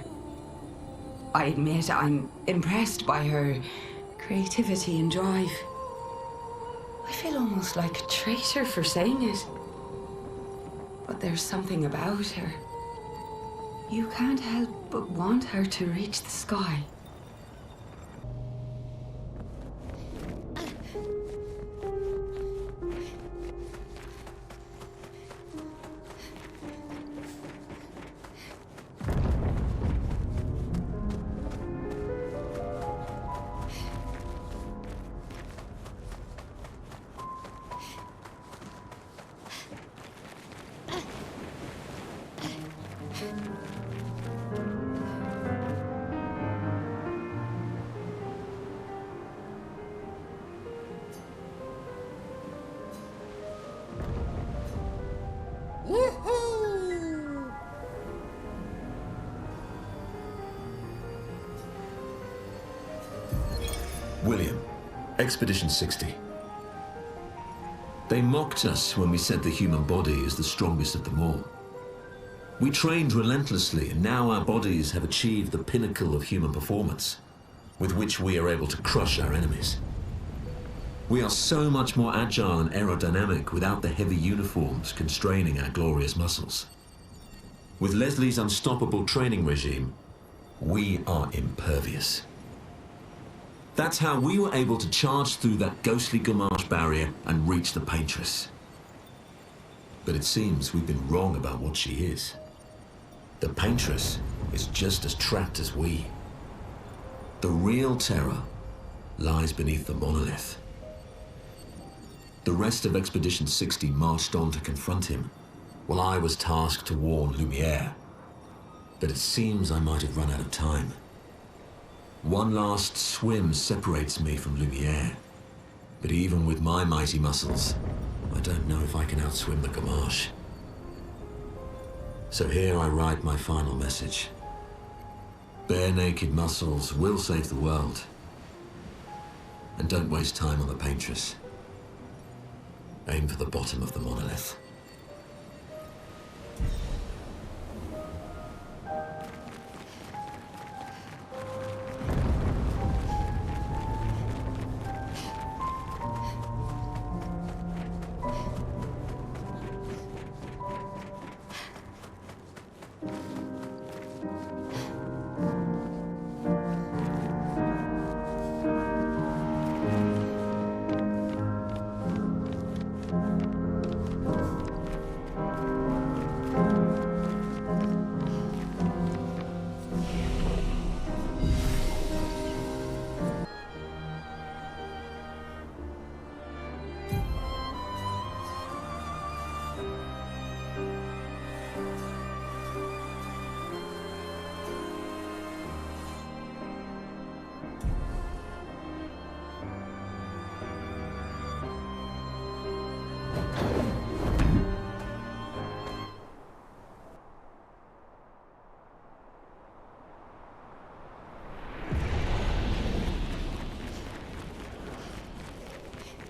I admit I'm impressed by her creativity and drive. I feel almost like a traitor for saying it. But there's something about her. You can't help but want her to reach the sky. William, Expedition 60. They mocked us when we said the human body is the strongest of them all. We trained relentlessly, and now our bodies have achieved the pinnacle of human performance, with which we are able to crush our enemies. We are so much more agile and aerodynamic without the heavy uniforms constraining our glorious muscles. With Leslie's unstoppable training regime, we are impervious. That's how we were able to charge through that ghostly Gamache barrier and reach the Paintress. But it seems we've been wrong about what she is. The Paintress is just as trapped as we. The real terror lies beneath the monolith. The rest of Expedition 60 marched on to confront him, while I was tasked to warn Lumière. But it seems I might have run out of time. One last swim separates me from Lumière, but even with my mighty muscles, I don't know if I can outswim the Gamache. So here I write my final message. Bare naked muscles will save the world. And don't waste time on the Paintress. Aim for the bottom of the monolith.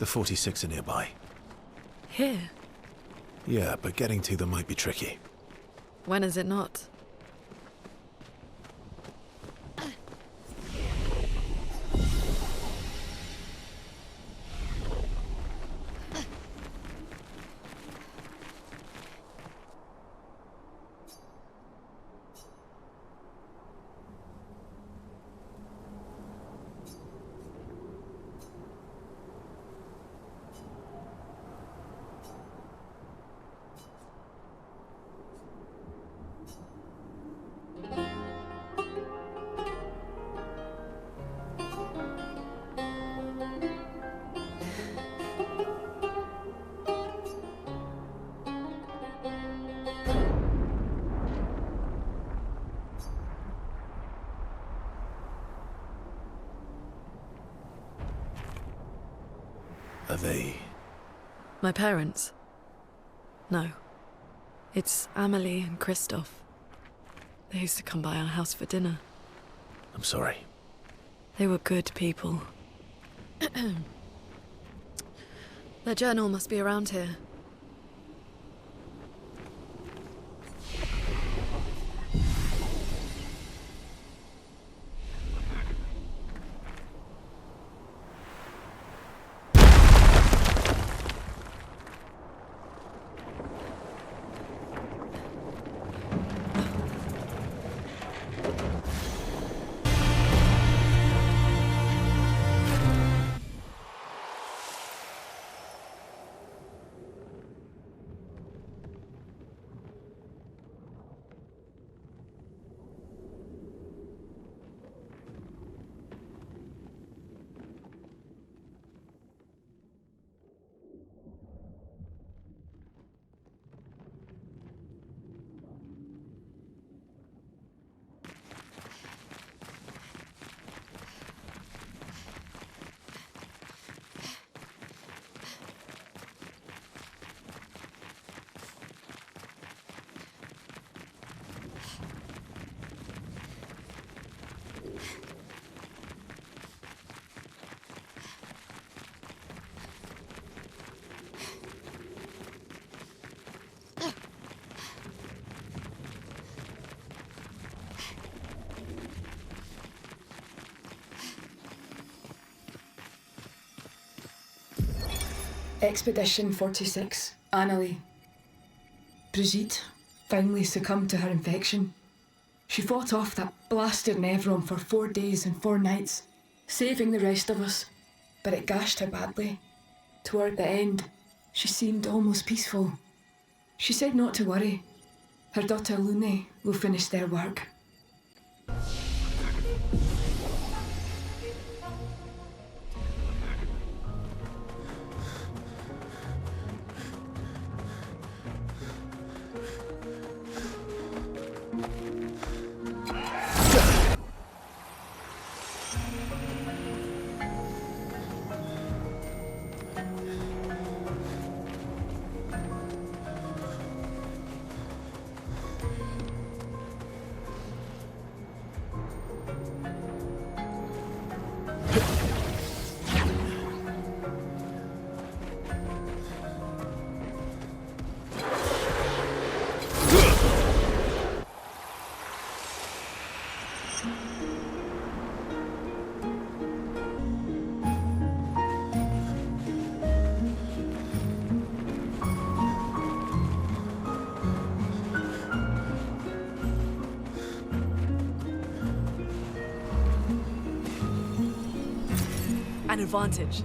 The 46 are nearby. Here? Yeah, but getting to them might be tricky. When is it not? Are they... My parents? No. It's Amelie and Christoph. They used to come by our house for dinner. I'm sorry. They were good people. Their journal must be around here. Expedition 46, Annalie. Brigitte finally succumbed to her infection. She fought off that blasted Nevron for 4 days and 4 nights, saving the rest of us, but it gashed her badly. Toward the end, she seemed almost peaceful. She said not to worry. Her daughter Lune will finish their work. An advantage.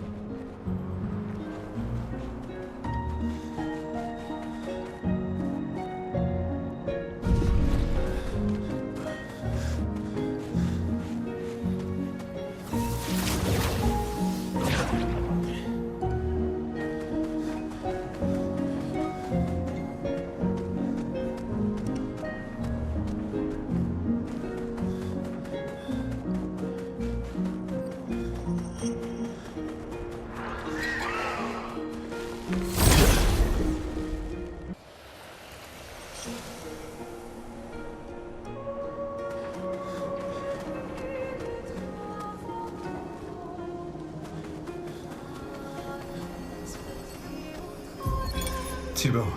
Thibault,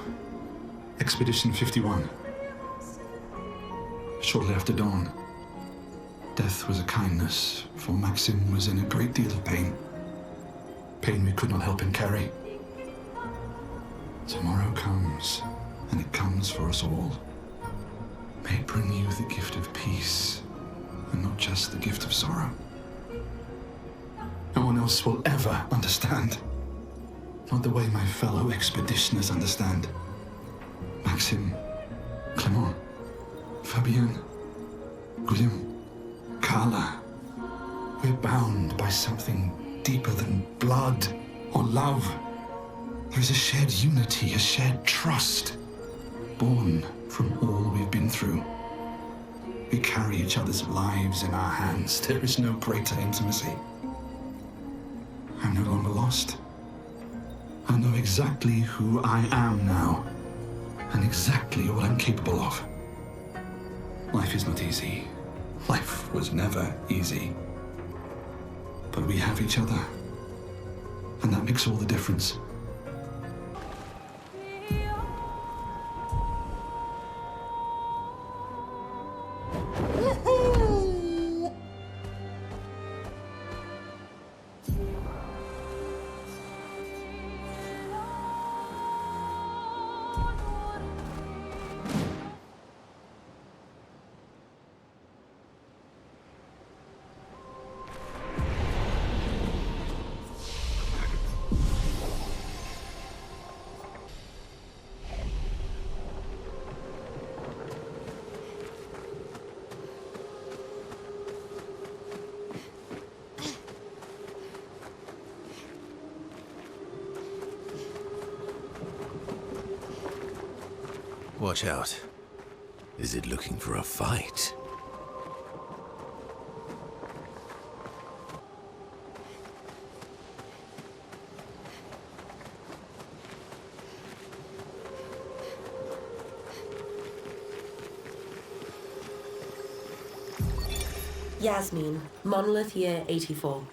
Expedition 51. Shortly after dawn, death was a kindness, for Maxim was in a great deal of pain. Pain we could not help him carry. Tomorrow comes, and it comes for us all. May it bring you the gift of peace, and not just the gift of sorrow. No one else will ever understand. Not the way my fellow expeditioners understand. Maxim, Clement, Fabienne, Guillaume, Carla. We're bound by something deeper than blood or love. There is a shared unity, a shared trust, born from all we've been through. We carry each other's lives in our hands. There is no greater intimacy. I'm no longer lost. I know exactly who I am now, and exactly what I'm capable of. Life is not easy. Life was never easy. But we have each other, and that makes all the difference. Watch out. Is it looking for a fight? Yasmin, Monolith Year 84.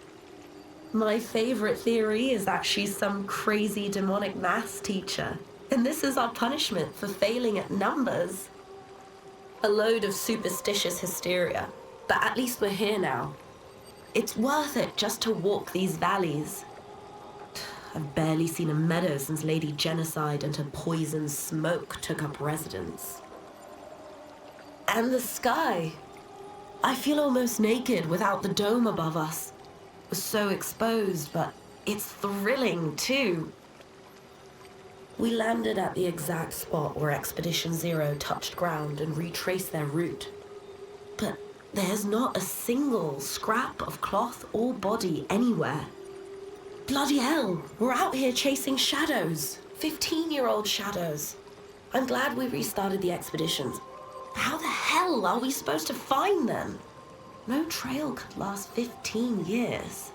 My favorite theory is that she's some crazy demonic maths teacher, and this is our punishment for failing at numbers. A load of superstitious hysteria, but at least we're here now. It's worth it just to walk these valleys. I've barely seen a meadow since Lady Genocide and her poison smoke took up residence. And the sky. I feel almost naked without the dome above us. We're so exposed, but it's thrilling too. We landed at the exact spot where Expedition Zero touched ground and retraced their route. But there's not a single scrap of cloth or body anywhere. Bloody hell, we're out here chasing shadows. 15-year-old shadows. I'm glad we restarted the expeditions. How the hell are we supposed to find them? No trail could last 15 years.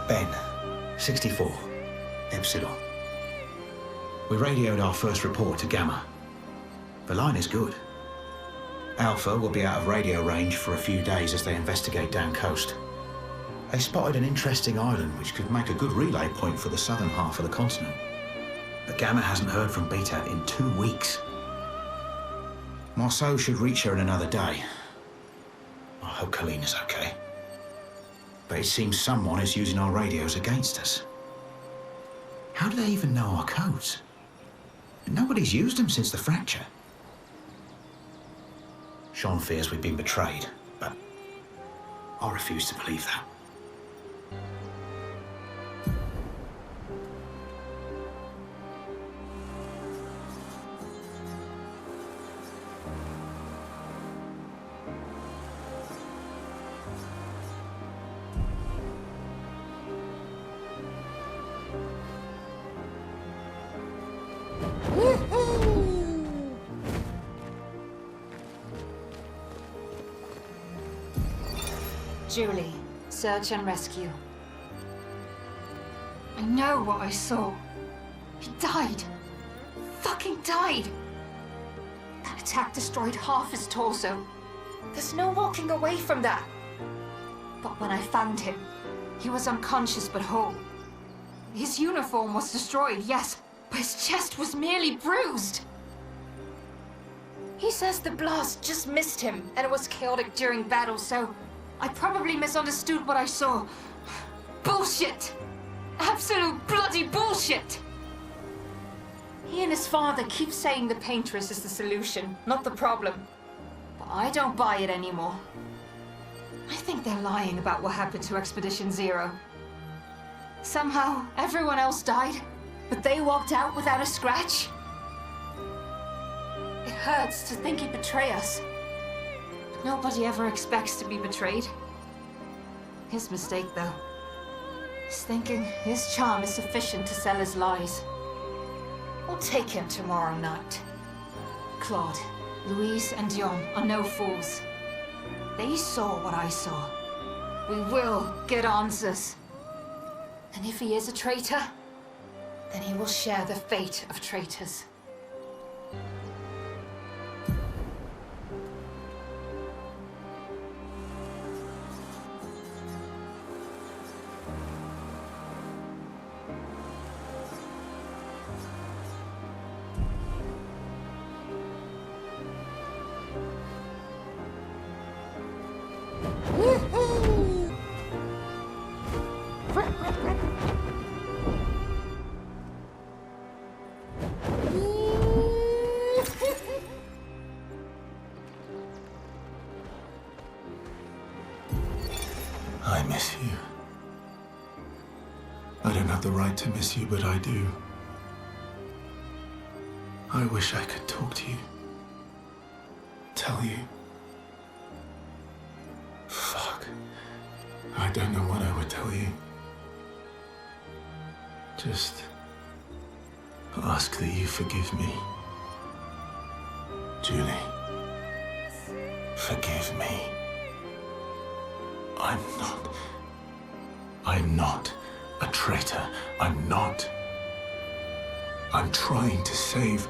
Ben, 64, Epsilon. We radioed our first report to Gamma. The line is good. Alpha will be out of radio range for a few days as they investigate down coast. They spotted an interesting island which could make a good relay point for the southern half of the continent. But Gamma hasn't heard from Beta in 2 weeks. Marceau should reach her in another day. I hope Colleen is okay. But it seems someone is using our radios against us. How do they even know our codes? Nobody's used them since the fracture. Sean fears we've been betrayed, but I refuse to believe that. Julie, search and rescue. I know what I saw. He died. Fucking died. That attack destroyed half his torso. There's no walking away from that. But when I found him, he was unconscious but whole. His uniform was destroyed, yes, but his chest was merely bruised. He says the blast just missed him and it was chaotic during battle, so I probably misunderstood what I saw. Bullshit! Absolute bloody bullshit! He and his father keep saying the paintress is the solution, not the problem. But I don't buy it anymore. I think they're lying about what happened to Expedition Zero. Somehow, everyone else died, but they walked out without a scratch. It hurts to think he'd betray us. But nobody ever expects to be betrayed. His mistake, though. He's thinking his charm is sufficient to sell his lies. We'll take him tomorrow night. Claude, Louise, and Dion are no fools. They saw what I saw. We will get answers. And if he is a traitor, then he will share the fate of traitors. I miss you. I don't have the right to miss you, but I do. I wish I could talk to you. Tell you. Fuck. I don't know what I would tell you. Just ask that you forgive me. Julie. Forgive me. I'm not a traitor. I'm not. I'm trying to save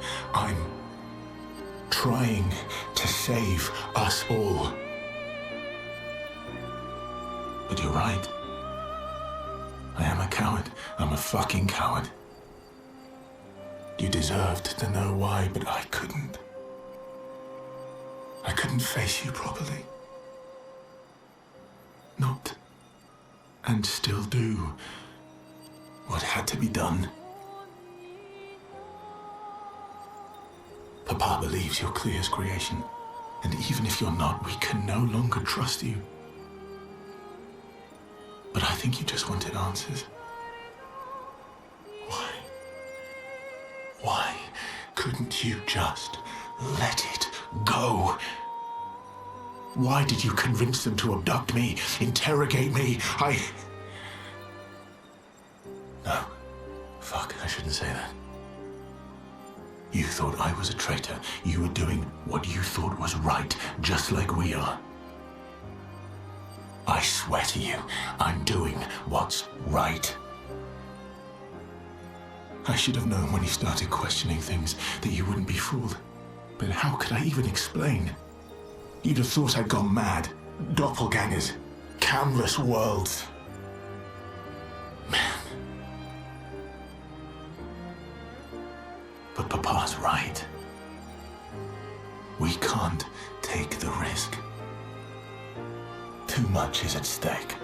us all. But you're right. I am a coward. I'm a fucking coward. You deserved to know why, but I couldn't. I couldn't face you properly. Not, and still do, what had to be done. Papa believes you're Clair's creation, and even if you're not, we can no longer trust you. But I think you just wanted answers. Why? Why couldn't you just let it go? Why did you convince them to abduct me, interrogate me? No. Fuck, I shouldn't say that. You thought I was a traitor. You were doing what you thought was right, just like we are. I swear to you, I'm doing what's right. I should have known when you started questioning things that you wouldn't be fooled. But how could I even explain? You'd have thought I'd gone mad. Doppelgangers. Canvas worlds. Man. But Papa's right. We can't take the risk. Too much is at stake.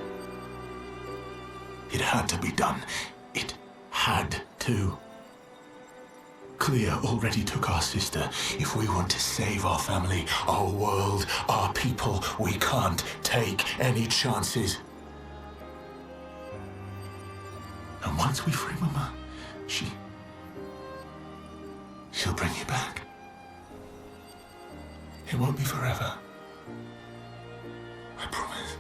It had to be done. It had 2. Clair already took our sister. If we want to save our family, our world, our people, we can't take any chances. And once we free Mama, she'll bring you back. It won't be forever. I promise.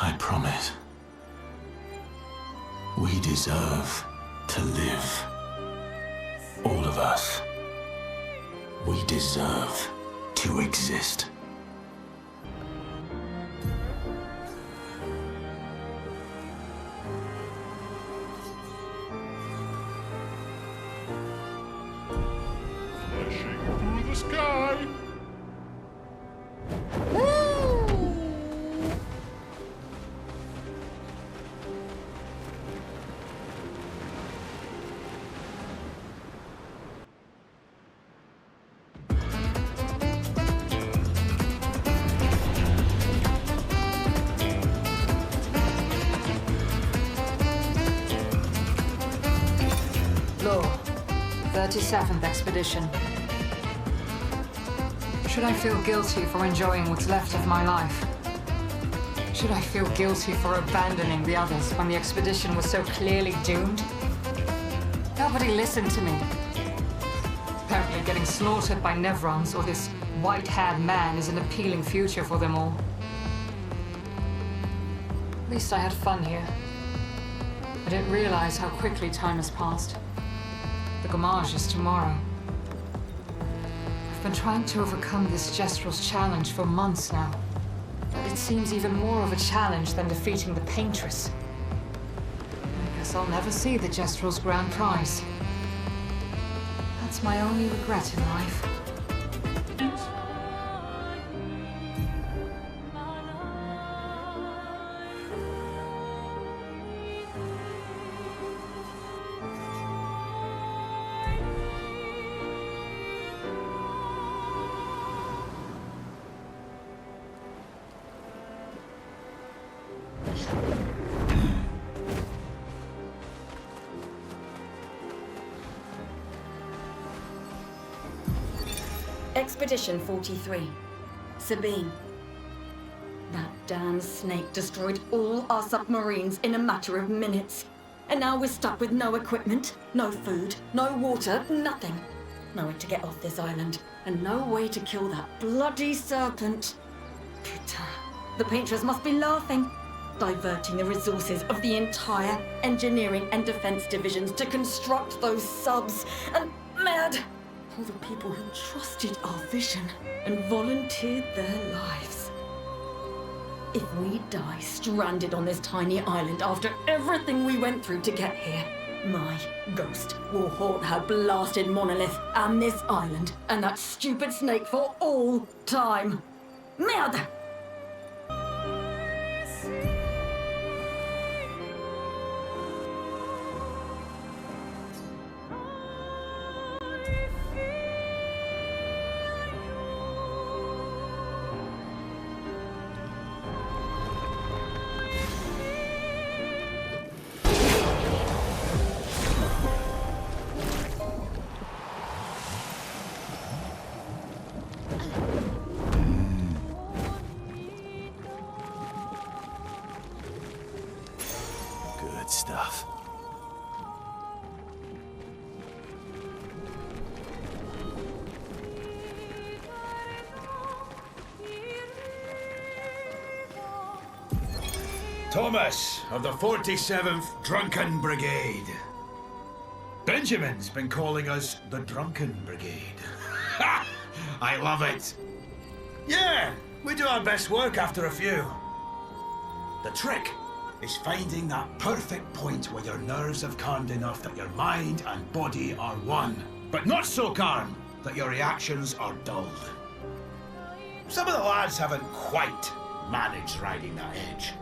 I promise. We deserve to live. All of us. We deserve to exist. Flashing through the sky. Law, 37th Expedition. Should I feel guilty for enjoying what's left of my life? Should I feel guilty for abandoning the others when the expedition was so clearly doomed? Nobody listened to me. Apparently getting slaughtered by Nevrons or this white-haired man is an appealing future for them all. At least I had fun here. I didn't realize how quickly time has passed. The Gamage is tomorrow. I've been trying to overcome this Gestral's challenge for months now. But it seems even more of a challenge than defeating the Paintress. I guess I'll never see the Gestral's grand prize. That's my only regret in life. Expedition 43. Sabine. That damn snake destroyed all our submarines in a matter of minutes. And now we're stuck with no equipment, no food, no water, nothing. No way to get off this island, and no way to kill that bloody serpent. Putain. The Paintress must be laughing. Diverting the resources of the entire engineering and defense divisions to construct those subs. And mad! All the people who trusted our vision and volunteered their lives. If we die stranded on this tiny island after everything we went through to get here, my ghost will haunt her blasted monolith and this island and that stupid snake for all time. Merde! Stuff. Thomas of the 47th Drunken Brigade. Benjamin's been calling us the Drunken Brigade. Ha! I love it. Yeah, we do our best work after a few. The trick is finding that perfect point where your nerves have calmed enough that your mind and body are one, but not so calm that your reactions are dulled. Some of the lads haven't quite managed riding that edge.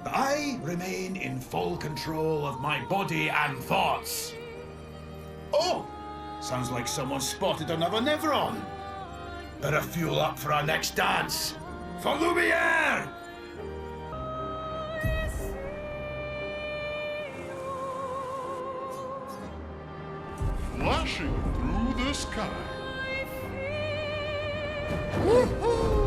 But I remain in full control of my body and thoughts. Oh, sounds like someone spotted another Nevron. Better fuel up for our next dance. For Lumière! flashing through the sky. Woohoo!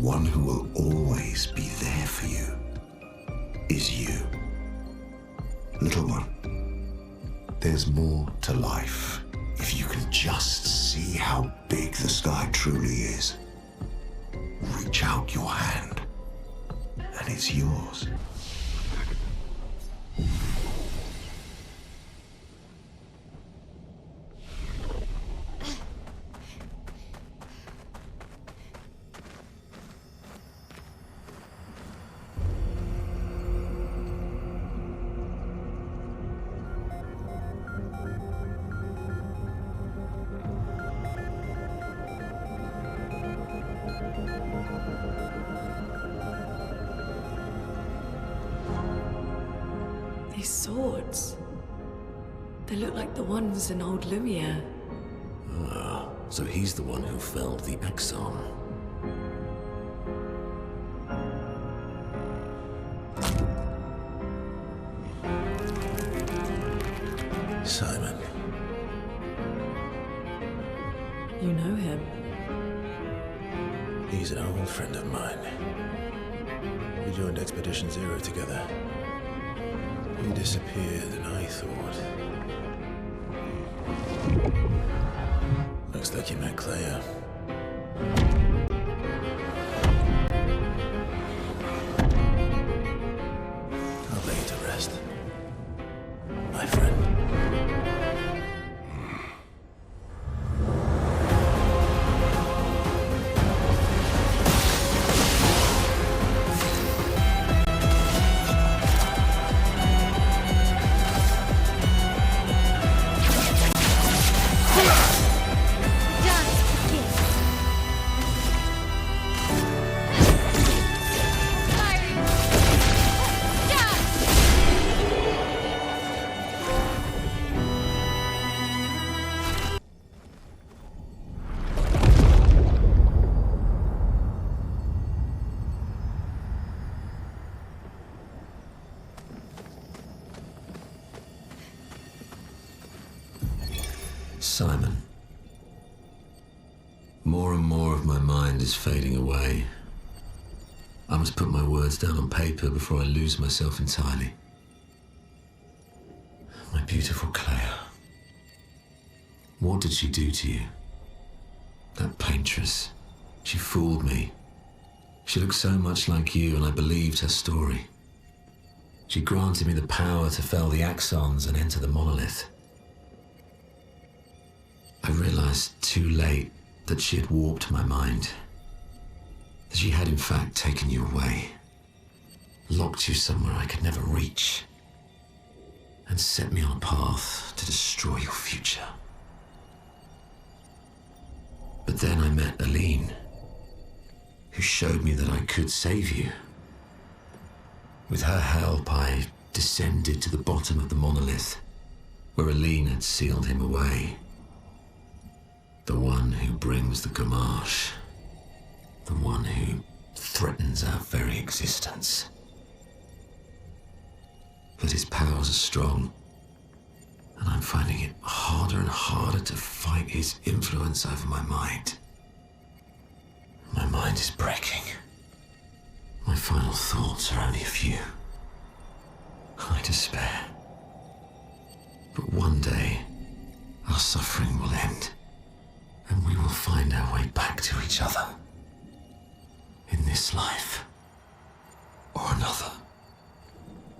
one who will always be there for you is you. Little one, there's more to life if you can just see how big the sky truly is. Reach out your hand, and it's yours. These swords. They look like the ones in old Lumière. Ah, so he's the one who felled the Exxon. Simon. You know him? He's an old friend of mine. We joined Expedition Zero together. He disappeared, and I thought... Looks like you met Clair. I'll lay you to rest, my friend. Simon. More and more of my mind is fading away. I must put my words down on paper before I lose myself entirely. My beautiful Clair. What did she do to you? That paintress. She fooled me. She looked so much like you, and I believed her story. She granted me the power to fell the axons and enter the monolith. I realized too late that she had warped my mind. That she had in fact taken you away, locked you somewhere I could never reach, and set me on a path to destroy your future. But then I met Aline, who showed me that I could save you. With her help, I descended to the bottom of the monolith, where Aline had sealed him away. The one who brings the Gamache. The one who threatens our very existence. But his powers are strong, and I'm finding it harder and harder to fight his influence over my mind. My mind is breaking. My final thoughts are only a few. I despair. But one day, our suffering will end, and we will find our way back to each other. In this life, or another.